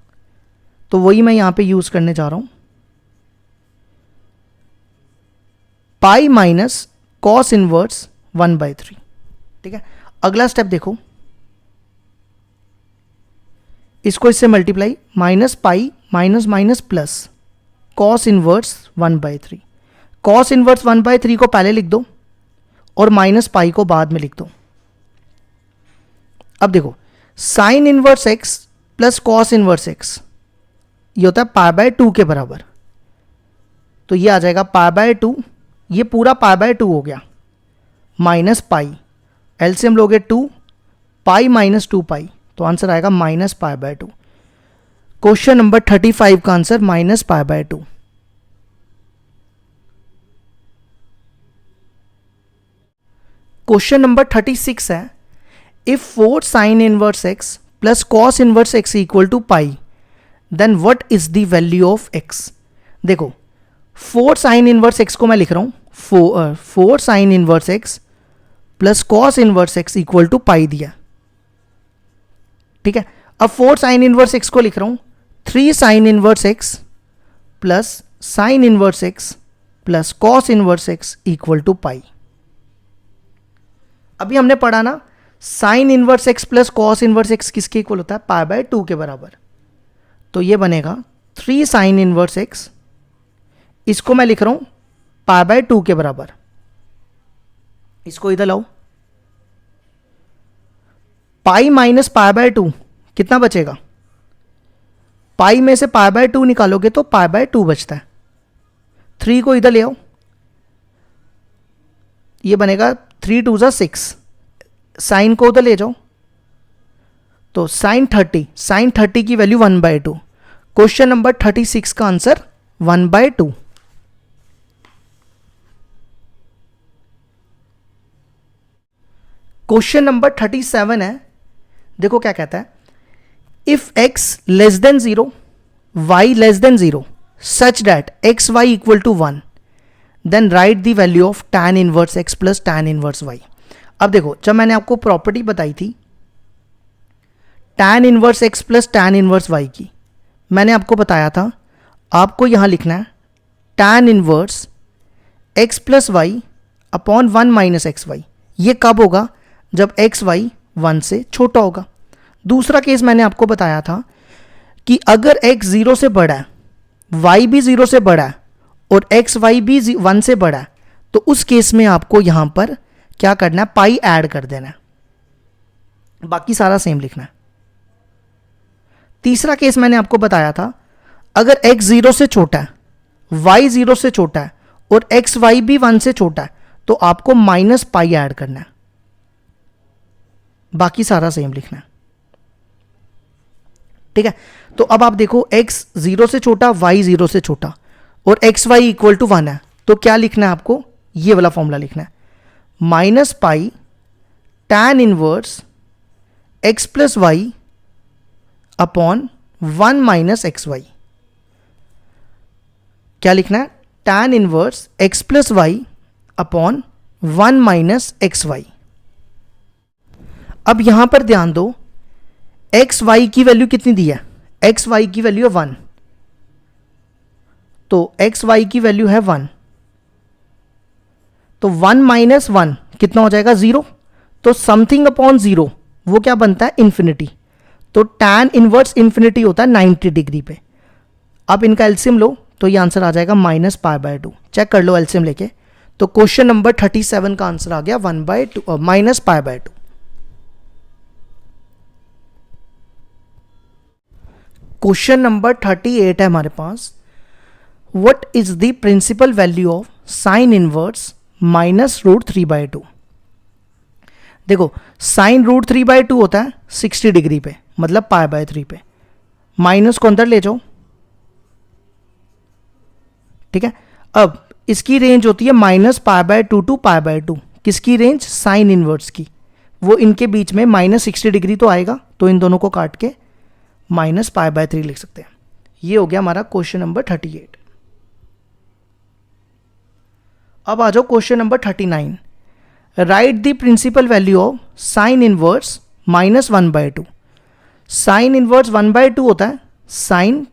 तो वही मैं यहां पे यूज करने जा रहा हूं, पाई माइनस कॉस इनवर्स 1/3। ठीक है, अगला स्टेप देखो, इसको इससे multiply, minus pi minus minus plus cos inverse 1/3। Cos inverse 1/3 को पहले लिख दो और माइनस पाई को बाद में लिख दो। अब देखो, sine inverse x plus cos inverse x ये होता है π/2 के बराबर, तो ये आ जाएगा π/2, ये पूरा π/2 हो गया, माइनस पाई, एलसीएम लोगे 2 पाई माइनस 2 पाई, तो आंसर आएगा माइनस π/2। क्वेश्चन नंबर 35 का आंसर माइनस π/2। क्वेश्चन नंबर 36 है, if 4 sine inverse x plus cos inverse x equal to pi, then what is the value of X. देखो 4 sine inverse x को मैं लिख रहा हूं 4 sine inverse x plus cos inverse x equal to pi दिया। ठीक है, अब 4 साइन इनवर्स एक्स को लिख रहा हूं 3 sine inverse x plus sine inverse x plus cos inverse x equal to pi. अभी हमने पढ़ा ना, sine inverse x plus cos inverse x किसके इक्वल होता है, π/2 के बराबर, तो ये बनेगा 3 साइन इनवर्स एक्स, इसको मैं लिख रहा हूं π/2 के बराबर, इसको इधर लाओ, पाई माइनस π/2 कितना बचेगा, पाई में से π/2 निकालोगे तो π/2 बचता है, 3 को इधर ले आओ, ये बनेगा 3 2 6, साइन को उधर ले जाओ तो साइन 30 की वैल्यू 1/2। क्वेश्चन नंबर 36 का आंसर 1/2। क्वेश्चन नंबर 37 है, देखो क्या कहता है, if x less than 0 y less than 0 such that X Y equal to 1, then write the value of tan inverse x plus tan inverse y। अब देखो, जब मैंने आपको प्रॉपर्टी बताई थी tan inverse x plus tan inverse y की, मैंने आपको बताया था आपको यहां लिखना है tan inverse x plus Y upon 1 minus x Y. ये कब होगा, जब एक्स वाई 1 से छोटा होगा। दूसरा केस मैंने आपको बताया था कि अगर x 0 से बड़ा है, y भी 0 से बड़ा है और एक्स वाई भी 1 से बड़ा है, तो उस केस में आपको यहां पर क्या करना है, पाई ऐड कर देना है, बाकी सारा सेम लिखना है। तीसरा केस मैंने आपको बताया था, अगर x 0 से छोटा है, y 0 से छोटा है और एक्स वाई भी 1 से छोटा है, तो आपको माइनस पाई ऐड करना है, बाकी सारा सेम लिखना है। ठीक है, तो अब आप देखो, x 0 से छोटा, y 0 से छोटा और एक्स वाई इक्वल टू 1 है, तो क्या लिखना है आपको, ये वाला फॉर्मूला लिखना है, minus pi tan inverse x plus Y upon 1 minus x Y. क्या लिखना है, tan inverse x plus Y upon 1 minus x Y. अब यहां पर ध्यान दो, एक्स वाई की वैल्यू कितनी दी है, एक्स वाई की वैल्यू है 1, तो एक्स वाई की वैल्यू है 1, तो 1 माइनस 1 कितना हो जाएगा, 0, तो समथिंग अपॉन 0 वो क्या बनता है, इन्फिनिटी, तो tan इनवर्स इन्फिनिटी होता है 90 डिग्री पे। अब इनका एलसीएम लो तो ये आंसर आ जाएगा माइनस π/2। चेक कर लो एलसीएम लेके, तो क्वेश्चन नंबर 37 का आंसर आ गया माइनस π/2। क्वेश्चन नंबर 38 है हमारे पास, what is the principal value of sine inverse minus √3/2। देखो, साइन √3/2 होता है 60 डिग्री पे, मतलब π/3 पे, माइनस को अंदर ले जाओ। ठीक है, अब इसकी रेंज होती है माइनस π/2 टू π/2, किसकी रेंज, साइन इनवर्स की, वो इनके बीच में -60 डिग्री तो आएगा, तो इन दोनों को काट के माइनस पाई बाय 3 लिख सकते हैं। ये हो गया हमारा क्वेश्चन नंबर 38। अब आ जाओ question number 39। Write the principal value of sine inverse -1/2। Sine inverse 1/2 होता है साइन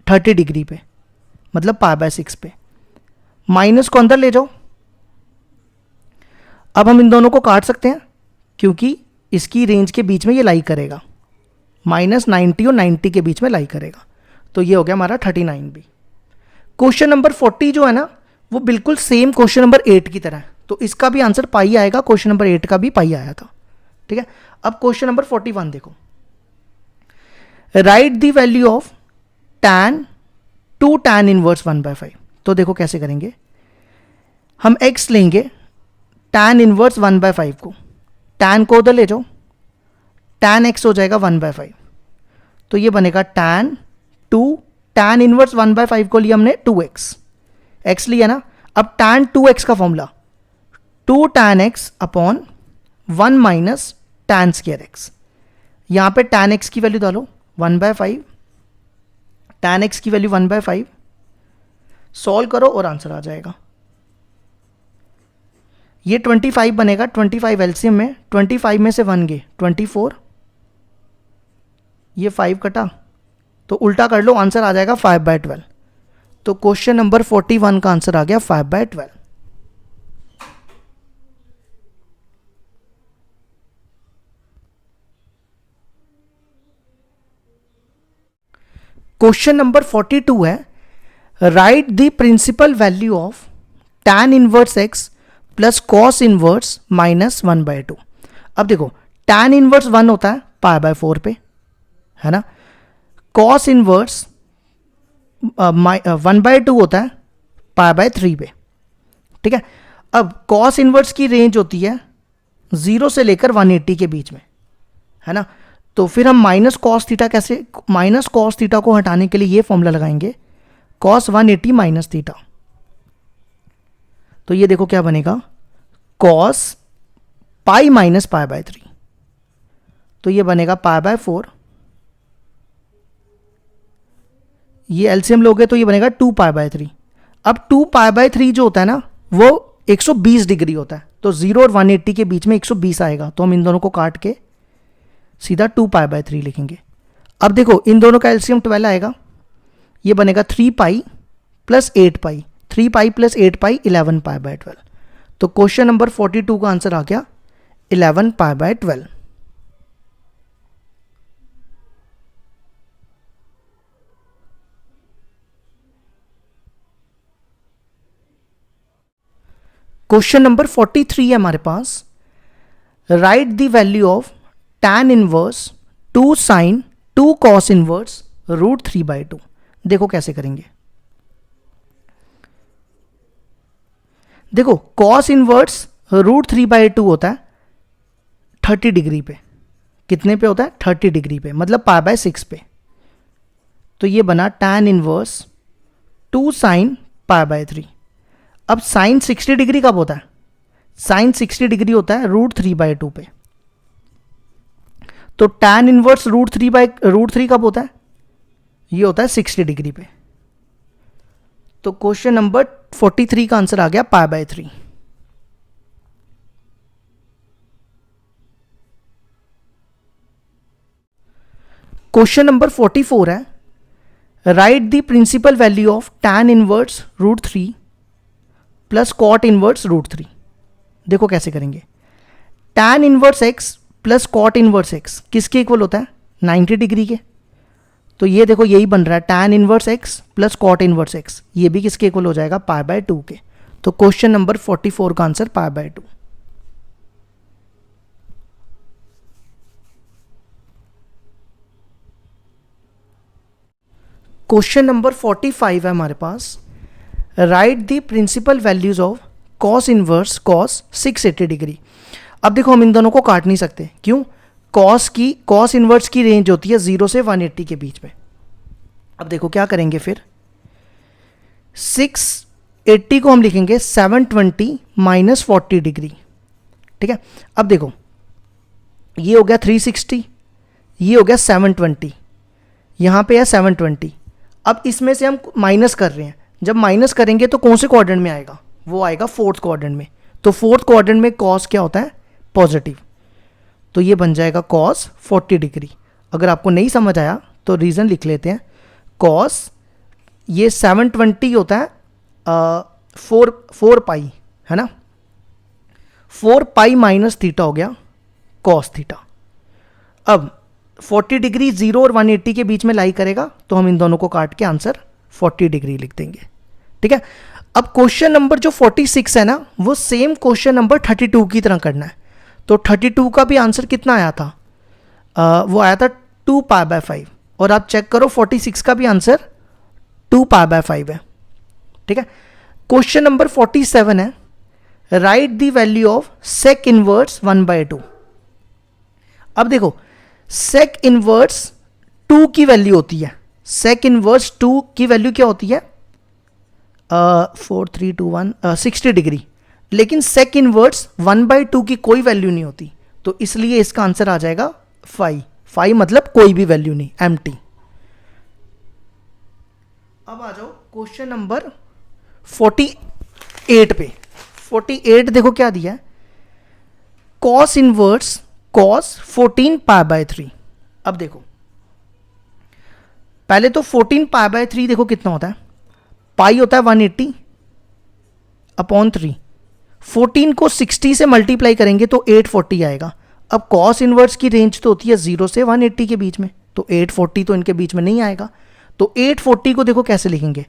30 डिग्री पे, मतलब पाई बाय 6 पे। माइनस को अंदर ले जाओ। अब हम इन दोनों को काट सकते हैं क्योंकि इसकी रेंज के बीच में ये लाई करेगा, -90 और 90 के बीच में लाई करेगा। तो ये हो गया हमारा 39 भी। क्वेश्चन नंबर 40 जो है ना, वो बिल्कुल सेम क्वेश्चन नंबर 8 की तरह है, तो इसका भी आंसर पाई आएगा। क्वेश्चन नंबर 8 का भी पाई आया था, ठीक है। अब क्वेश्चन नंबर 41 देखो। Right the value of tan 2 tan inverse 1/5। तो देखो कैसे करेंगे, हम x लेंगे tan इनवर्स 1/5 को, tan को उधर ले जाओ, tan x हो जाएगा 1/5। तो ये बनेगा tan 2 tan इनवर्स 1/5 को लिया हमने 2x, x लिया ना। अब tan 2x का formula 2 tan x upon 1 minus tan square x। यहां पे tan x की वैल्यू डालो 1/5, tan x की वैल्यू 1/5, सॉल्व करो और आंसर आ जाएगा। ये 25 बनेगा, 25 एलसीएम में, 25 में से 1 गए 24, ये 5 कटा तो उल्टा कर लो, आंसर आ जाएगा 5/12। तो क्वेश्चन नंबर 41 का आंसर आ गया 5/12। क्वेश्चन नंबर 42 है, write the principal value of tan inverse x plus cos inverse -1/2। अब देखो tan इनवर्स 1 होता है पाई बाय 4 पे, है ना। कॉस इनवर्स 1/2 होता है पाई बाय 3 पे, ठीक है। अब कॉस इनवर्स की रेंज होती है 0 से लेकर 180 के बीच में, है ना। तो फिर हम माइनस कॉस थीटा कैसे, माइनस कॉस थीटा को हटाने के लिए ये फॉर्मूला लगाएंगे cos 180 माइनस थीटा। तो ये देखो क्या बनेगा, cos pi minus pi by 3। तो ये बनेगा पाई बाय 4, ये एलसीएम लोगे तो ये बनेगा 2 पाई बाय 3। अब 2 पाई बाय 3 जो होता है ना, वो 120 डिग्री होता है, तो 0 और 180 के बीच में 120 आएगा। तो हम इन दोनों को काट के सीधा 2 पाई बाय 3 लिखेंगे। अब देखो इन दोनों का एलसीएम 12 आएगा, ये बनेगा 3 pi plus 8 pi, 3 pi plus 8 pi 11 pi by 12। तो क्वेश्चन नंबर 42 का आंसर आ गया 11 पाई बाय 12। क्वेश्चन नंबर 43 है हमारे पास, write the value of tan inverse 2 sine 2 cos inverse √3/2। देखो कैसे करेंगे। देखो कॉस इनवर्स √3/2 होता है 30 डिग्री पे, कितने पे होता है 30 डिग्री पे, मतलब पाई बाय 6 पे। तो ये बना tan inverse 2 sign pi by 3। अब साइन 60 डिग्री कब होता है, साइन 60 डिग्री होता है √3/2 पे। तो tan इनवर्स √3 कब होता है, ये होता है 60 डिग्री पे। तो क्वेश्चन नंबर 43 का आंसर आ गया पाई बाय 3। क्वेश्चन नंबर 44 है, write the principal value of tan inverse √3 plus cot inverse √3। देखो कैसे करेंगे। tan inverse x plus cot inverse x किसके इक्वल होता है, 90 डिग्री के। तो ये देखो यही बन रहा है tan inverse x plus cot inverse x, ये भी किसके इक्वल हो जाएगा पाई बाय 2 के। तो क्वेश्चन नंबर 44 का answer pi by 2। Question number 45 है हमारे पास, write the principal values of cos inverse cos 680 degree. अब देखो हम इन दोनों को काट नहीं सकते, क्यों, कॉस इनवर्स की रेंज होती है 0 से 180 के बीच में। अब देखो क्या करेंगे फिर, 680 को हम लिखेंगे 720 माइनस 40 डिग्री, ठीक है। अब देखो ये हो गया 360, ये हो गया 720, यहाँ पे है 720। अब इसमें से हम माइनस कर रहे हैं, जब माइनस करेंगे तो कौन से क्वाड्रेंट में आएगा, वो आएगा फोर्थ क्वाड्रेंट में। तो फोर्थ क्वाड्रेंट में कॉस क्या होता है, पॉजिटिव, तो ये बन जाएगा कॉस 40 डिग्री। अगर आपको नहीं समझ आया तो रीज़न लिख लेते हैं। कॉस ये 720 होता है 4 पाई, है ना, 4 पाई माइनस थीटा हो गया कॉस थीटा। अब 40 डिग्री 0 और 180 के बीच में लाई करेगा, तो हम इन दोनों को काट के आंसर 40 डिग्री लिख देंगे। ठीक है, अब क्वेश्चन नंबर जो 46 है ना, वो सेम क्वेश्चन नंबर 32 की तरह करना है। तो 32 का भी आंसर कितना आया था, वो आया था 2 पाई बाय 5, और आप चेक करो 46 का भी आंसर 2 पाई बाय 5 है। ठीक है, क्वेश्चन नंबर 47 है, write the value of sec inverse 1/2। अब देखो सेक इनवर्स 2 की वैल्यू होती है, सेक इनवर्स 2 की वैल्यू क्या होती है 4 3 2 1 60 डिग्री, लेकिन सेक इनवर्स 1/2 की कोई वैल्यू नहीं होती, तो इसलिए इसका आंसर आ जाएगा 5 मतलब कोई भी वैल्यू नहीं, एम्प्टी। अब आ जाओ क्वेश्चन नंबर 48 पे। 48 देखो क्या दिया है, cos inverse cos 14 pi by 3। अब देखो पहले तो 14 पाई बाय 3 देखो कितना होता है, पाई होता है 180 अपॉन 3। 14 को 60 से मल्टीप्लाई करेंगे तो 840 आएगा। अब कॉस इनवर्स की रेंज तो होती है 0 से 180 के बीच में, तो 840 तो इनके बीच में नहीं आएगा। तो 840 को देखो कैसे लिखेंगे,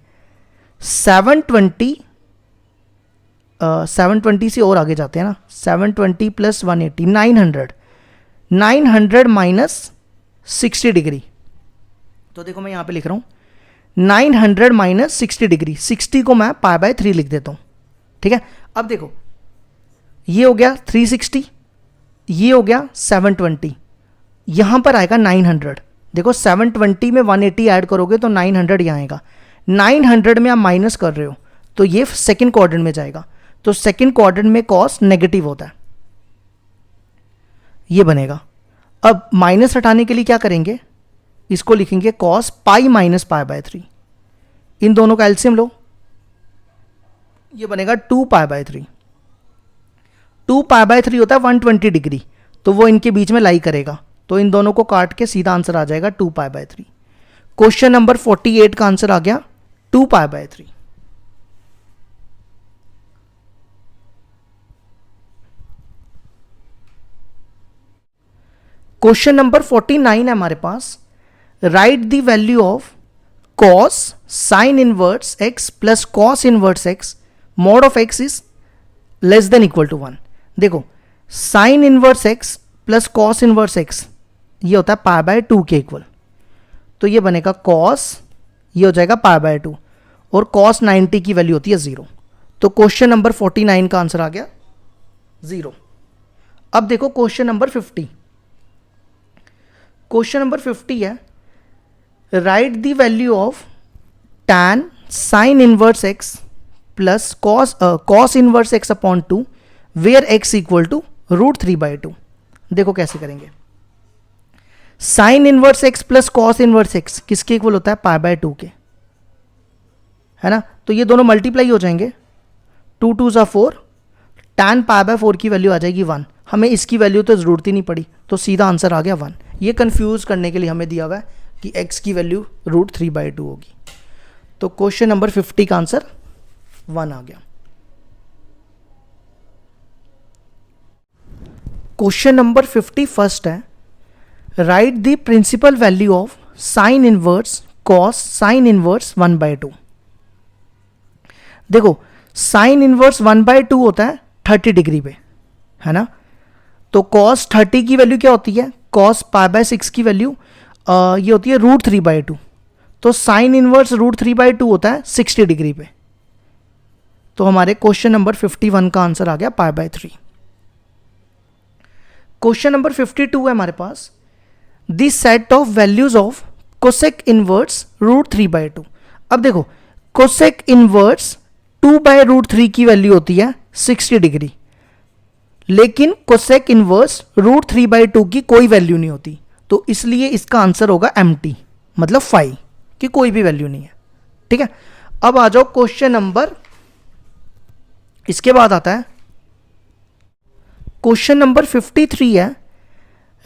720 से और आगे जाते हैं ना, 720 प्लस 180 900 माइनस 60 डिग्री। तो देखो मैं यहाँ पे लिख रहा हूँ 900 माइनस 60 डिग्री, 60 को मैं पाई बाय 3 लिख देता हूँ। ठीक है, अब देखो ये हो गया 360, ये हो गया 720, यहाँ पर आएगा 900। देखो 720 में 180 ऐड करोगे तो 900 यहाँ आएगा, 900 में आप माइनस कर रहे हो तो ये सेकंड क्वाड्रेंट में जाएगा, तो सेकंड क्वाड्रेंट में कॉस नेगेटिव होता है, ये बनेगा। अब माइनस हटाने के लिए क्या करेंगे, इसको लिखेंगे cos pi minus pi by 3, इन दोनों का एलसीएम लो, ये बनेगा 2 पाई बाय 3। 2 पाई बाय 3 होता है 120 डिग्री, तो वो इनके बीच में लाई करेगा, तो इन दोनों को काट के सीधा आंसर आ जाएगा 2 पाई बाय 3। क्वेश्चन नंबर 48 का आंसर आ गया 2 पाई बाय 3। क्वेश्चन नंबर 49 है हमारे पास, write the value of cos sine inverse x plus cos inverse x mod of x is less than equal to 1। देखो sine inverse x plus cos inverse x ये होता है पाई by 2 के equal, तो ये बनेगा कॉस, ये हो जाएगा पाई बाय 2, और कॉस 90 की वैल्यू होती है 0, तो क्वेश्चन नंबर 49 का आंसर आ गया 0। अब देखो क्वेश्चन नंबर 50। क्वेश्चन नंबर 50 है, write the value of tan sine inverse x plus cos inverse X upon 2 where X equal to √3/2। देखो कैसे करेंगे, sine inverse x plus cos inverse x किसके इक्वल होता है, पाई बाय 2 के, है ना, तो ये दोनों मल्टीप्लाई हो जाएंगे, 2 2 ज़ा 4, tan पाई बाय 4 की वैल्यू आ जाएगी 1, हमें इसकी वैल्यू तो ज़रूरत ही नहीं पड़ी, तो सीधा आंसर आ गया 1। ये कंफ्यूज करने के लिए हमें दिया हुआ है कि x की वैल्यू √3/2 होगी, तो क्वेश्चन नंबर 50 का आंसर 1 आ गया। क्वेश्चन नंबर 51 है, write the principal value of sine inverse cos sine inverse 1/2। देखो साइन इनवर्स 1/2 होता है 30 डिग्री पे, है ना, तो कॉस 30 की वैल्यू क्या होती है, कॉस पाई बाय 6 की वैल्यू ये होती है √3/2, तो साइन इनवर्स √3/2 होता है 60 डिग्री पे, तो हमारे क्वेश्चन नंबर 51 का आंसर आ गया पाई बाय 3। क्वेश्चन नंबर 52 है हमारे पास, the set of values of cosec inverse √3/2। अब देखो कोसेक इनवर्स 2/√3 की वैल्यू होती है 60 डिग्री, लेकिन कोसेक इनवर्स √3/2 की कोई वैल्यू नहीं होती, तो इसलिए इसका आंसर होगा एम्प्टी, मतलब फाई की कोई भी वैल्यू नहीं है। ठीक है, अब आ जाओ क्वेश्चन नंबर, इसके बाद आता है क्वेश्चन नंबर 53 है,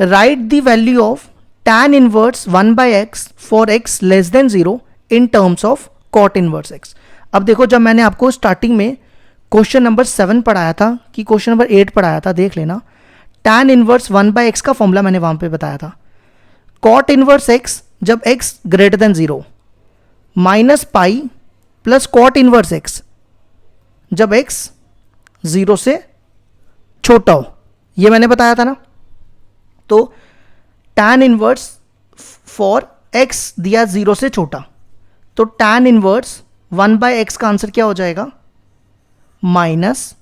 write the value of tan inverse 1/x for x less than 0 in terms of cot inverse x। अब देखो, जब मैंने आपको स्टार्टिंग में क्वेश्चन नंबर 7 पढ़ाया था कि क्वेश्चन नंबर 8 पढ़ाया था, देख लेना, tan इनवर्स 1/x का फॉर्मूला मैंने वहां पे बताया था। cot इनवर्स x जब x greater than 0 minus pi plus cot inverse x जब x 0 से छोटा हो, ये मैंने बताया था ना। तो tan इनवर्स फॉर x दिया 0 से छोटा, तो tan इनवर्स 1/x का आंसर क्या हो जाएगा, minus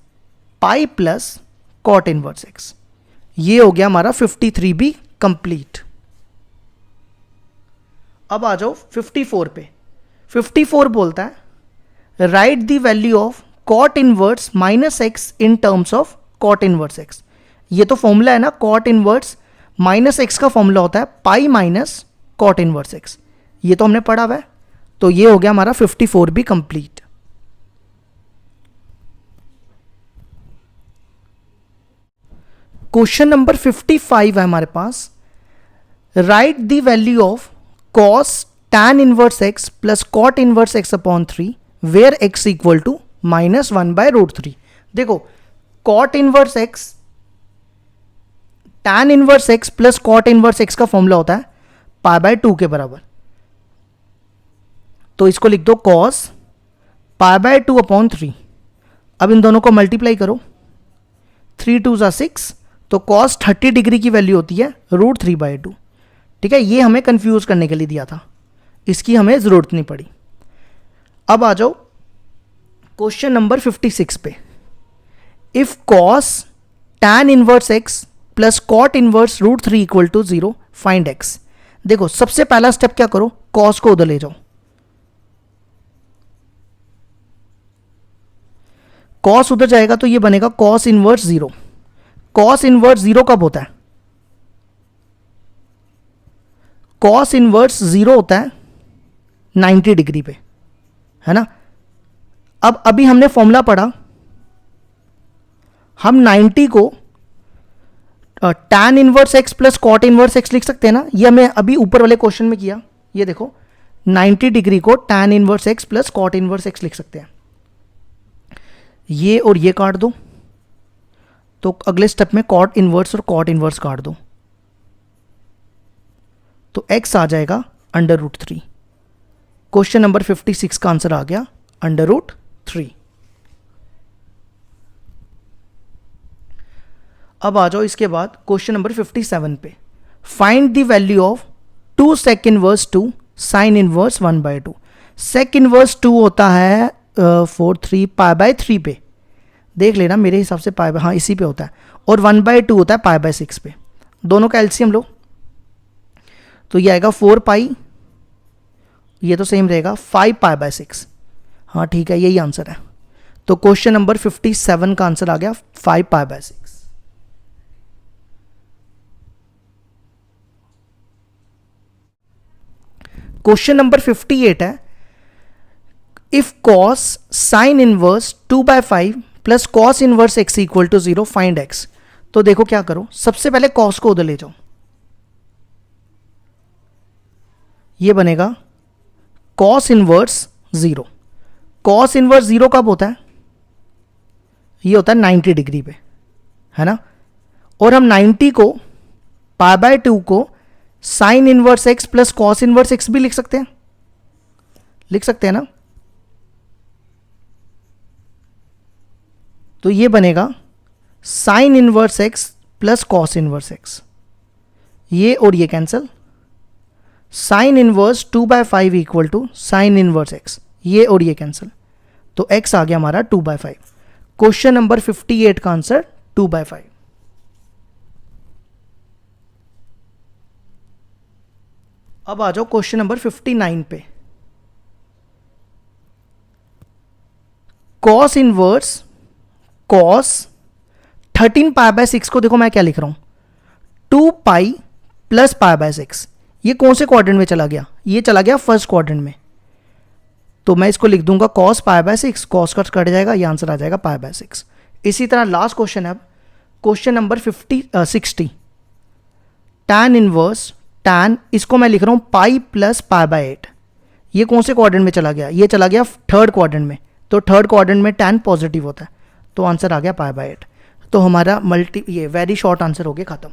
pi plus cot inverse x। ये हो गया हमारा 53 भी कंप्लीट। अब आ जाओ 54 पे। 54 बोलता है write the value of cot inverse minus X in terms of cot inverse x. ये तो फॉर्मूला है ना, कॉट इनवर्स माइनस एक्स का फॉर्मूला होता है pi minus cot inverse x, ये तो हमने पढ़ा हुआ है। तो ये हो गया हमारा 54 भी कंप्लीट। क्वेश्चन नंबर 55 है हमारे पास, write the value of cos tan inverse x plus cot inverse x upon 3 where x equal to -1/√3। देखो, cot inverse x tan inverse x plus cot inverse x का फॉर्मूला होता है π/2 के बराबर। तो इसको लिख दो cos π/2 अपॉन 3। अब इन दोनों को मल्टीप्लाई करो, 3 2 ज़ा 6, तो cos 30 डिग्री की वैल्यू होती है √3/2। ठीक है, ये हमें कंफ्यूज करने के लिए दिया था, इसकी हमें ज़रूरत नहीं पड़ी। अब आ जाओ क्वेश्चन नंबर 56 पे। If cos tan inverse x plus cot inverse √3 equal to 0 find x। देखो, सबसे पहला स्टेप क्या करो, cos को उधर ले जाओ। cos उधर जाएगा तो ये बनेगा cos इनवर्स 0। cos इनवर्स 0 कब होता है, cos इनवर्स 0 होता है 90 डिग्री पे, है ना। अब अभी हमने फॉर्मूला पढ़ा, हम 90 को tan inverse x plus cot inverse x लिख सकते हैं ना। ये हमें अभी ऊपर वाले क्वेश्चन में किया। ये देखो, 90 डिग्री को tan inverse x plus cot inverse x लिख सकते हैं। ये और ये काट दो, तो अगले स्टेप में cot इनवर्स और cot इनवर्स काट दो, तो x आ जाएगा √3। क्वेश्चन नंबर 56 का आंसर आ गया √3। अब आ जाओ इसके बाद क्वेश्चन नंबर 57 पे। Find the value of 2 sec inverse 2 sin inverse 1/2। sec inverse 2 होता है 4/3 π/3 पे, देख लेना, मेरे हिसाब से पाई, हाँ इसी पे होता है, और 1/2 होता है π/6 पे। दोनों का एलसीएम लो, तो ये आएगा 4 पाई, ये तो सेम रहेगा 5 π/6। हाँ ठीक है, यही आंसर है। तो क्वेश्चन नंबर 57 का आंसर आ गया 5 π/6। क्वेश्चन नंबर 58 है, if cos sin inverse 2/5 plus cos inverse x equal to 0 find x। तो देखो क्या करो, सबसे पहले cos को उधर ले जाओ, ये बनेगा cos इनवर्स 0। cos इनवर्स 0 कब होता है, ये होता है 90 डिग्री पे, है ना। और हम 90 को π/2 को sign inverse x plus cos inverse x भी लिख सकते हैं, लिख सकते हैं ना। तो ये बनेगा sine inverse x plus cos inverse x, ये और ये cancel, sine inverse 2/5 equal to sine inverse x, ये और ये कैंसिल, तो x आ गया हमारा 2/5। क्वेश्चन नंबर 58 का आंसर 2/5। अब आ जाओ क्वेश्चन नंबर 59 पे। cos इनवर्स cos 13 π/6 को देखो मैं क्या लिख रहा हूं, 2 पाई प्लस π/6, ये कौन से क्वाड्रेंट में चला गया, ये चला गया फर्स्ट क्वाड्रेंट में, तो मैं इसको लिख दूंगा cos π/6, cos का कट जाएगा, ये आंसर आ जाएगा π/6। इसी तरह लास्ट क्वेश्चन है अब question number 60, tan inverse tan, इसको मैं लिख रहा हूँ पाई प्लस π/8, ये कौन से क्वाड्रेंट में चला गया, ये चला गया थर्ड क्वाड्रेंट में, तो थर्ड क्वाड्रेंट में tan पॉजिटिव होता है, तो आंसर आ गया π/8। तो हमारा ये वेरी शॉर्ट आंसर हो गया, खत्म।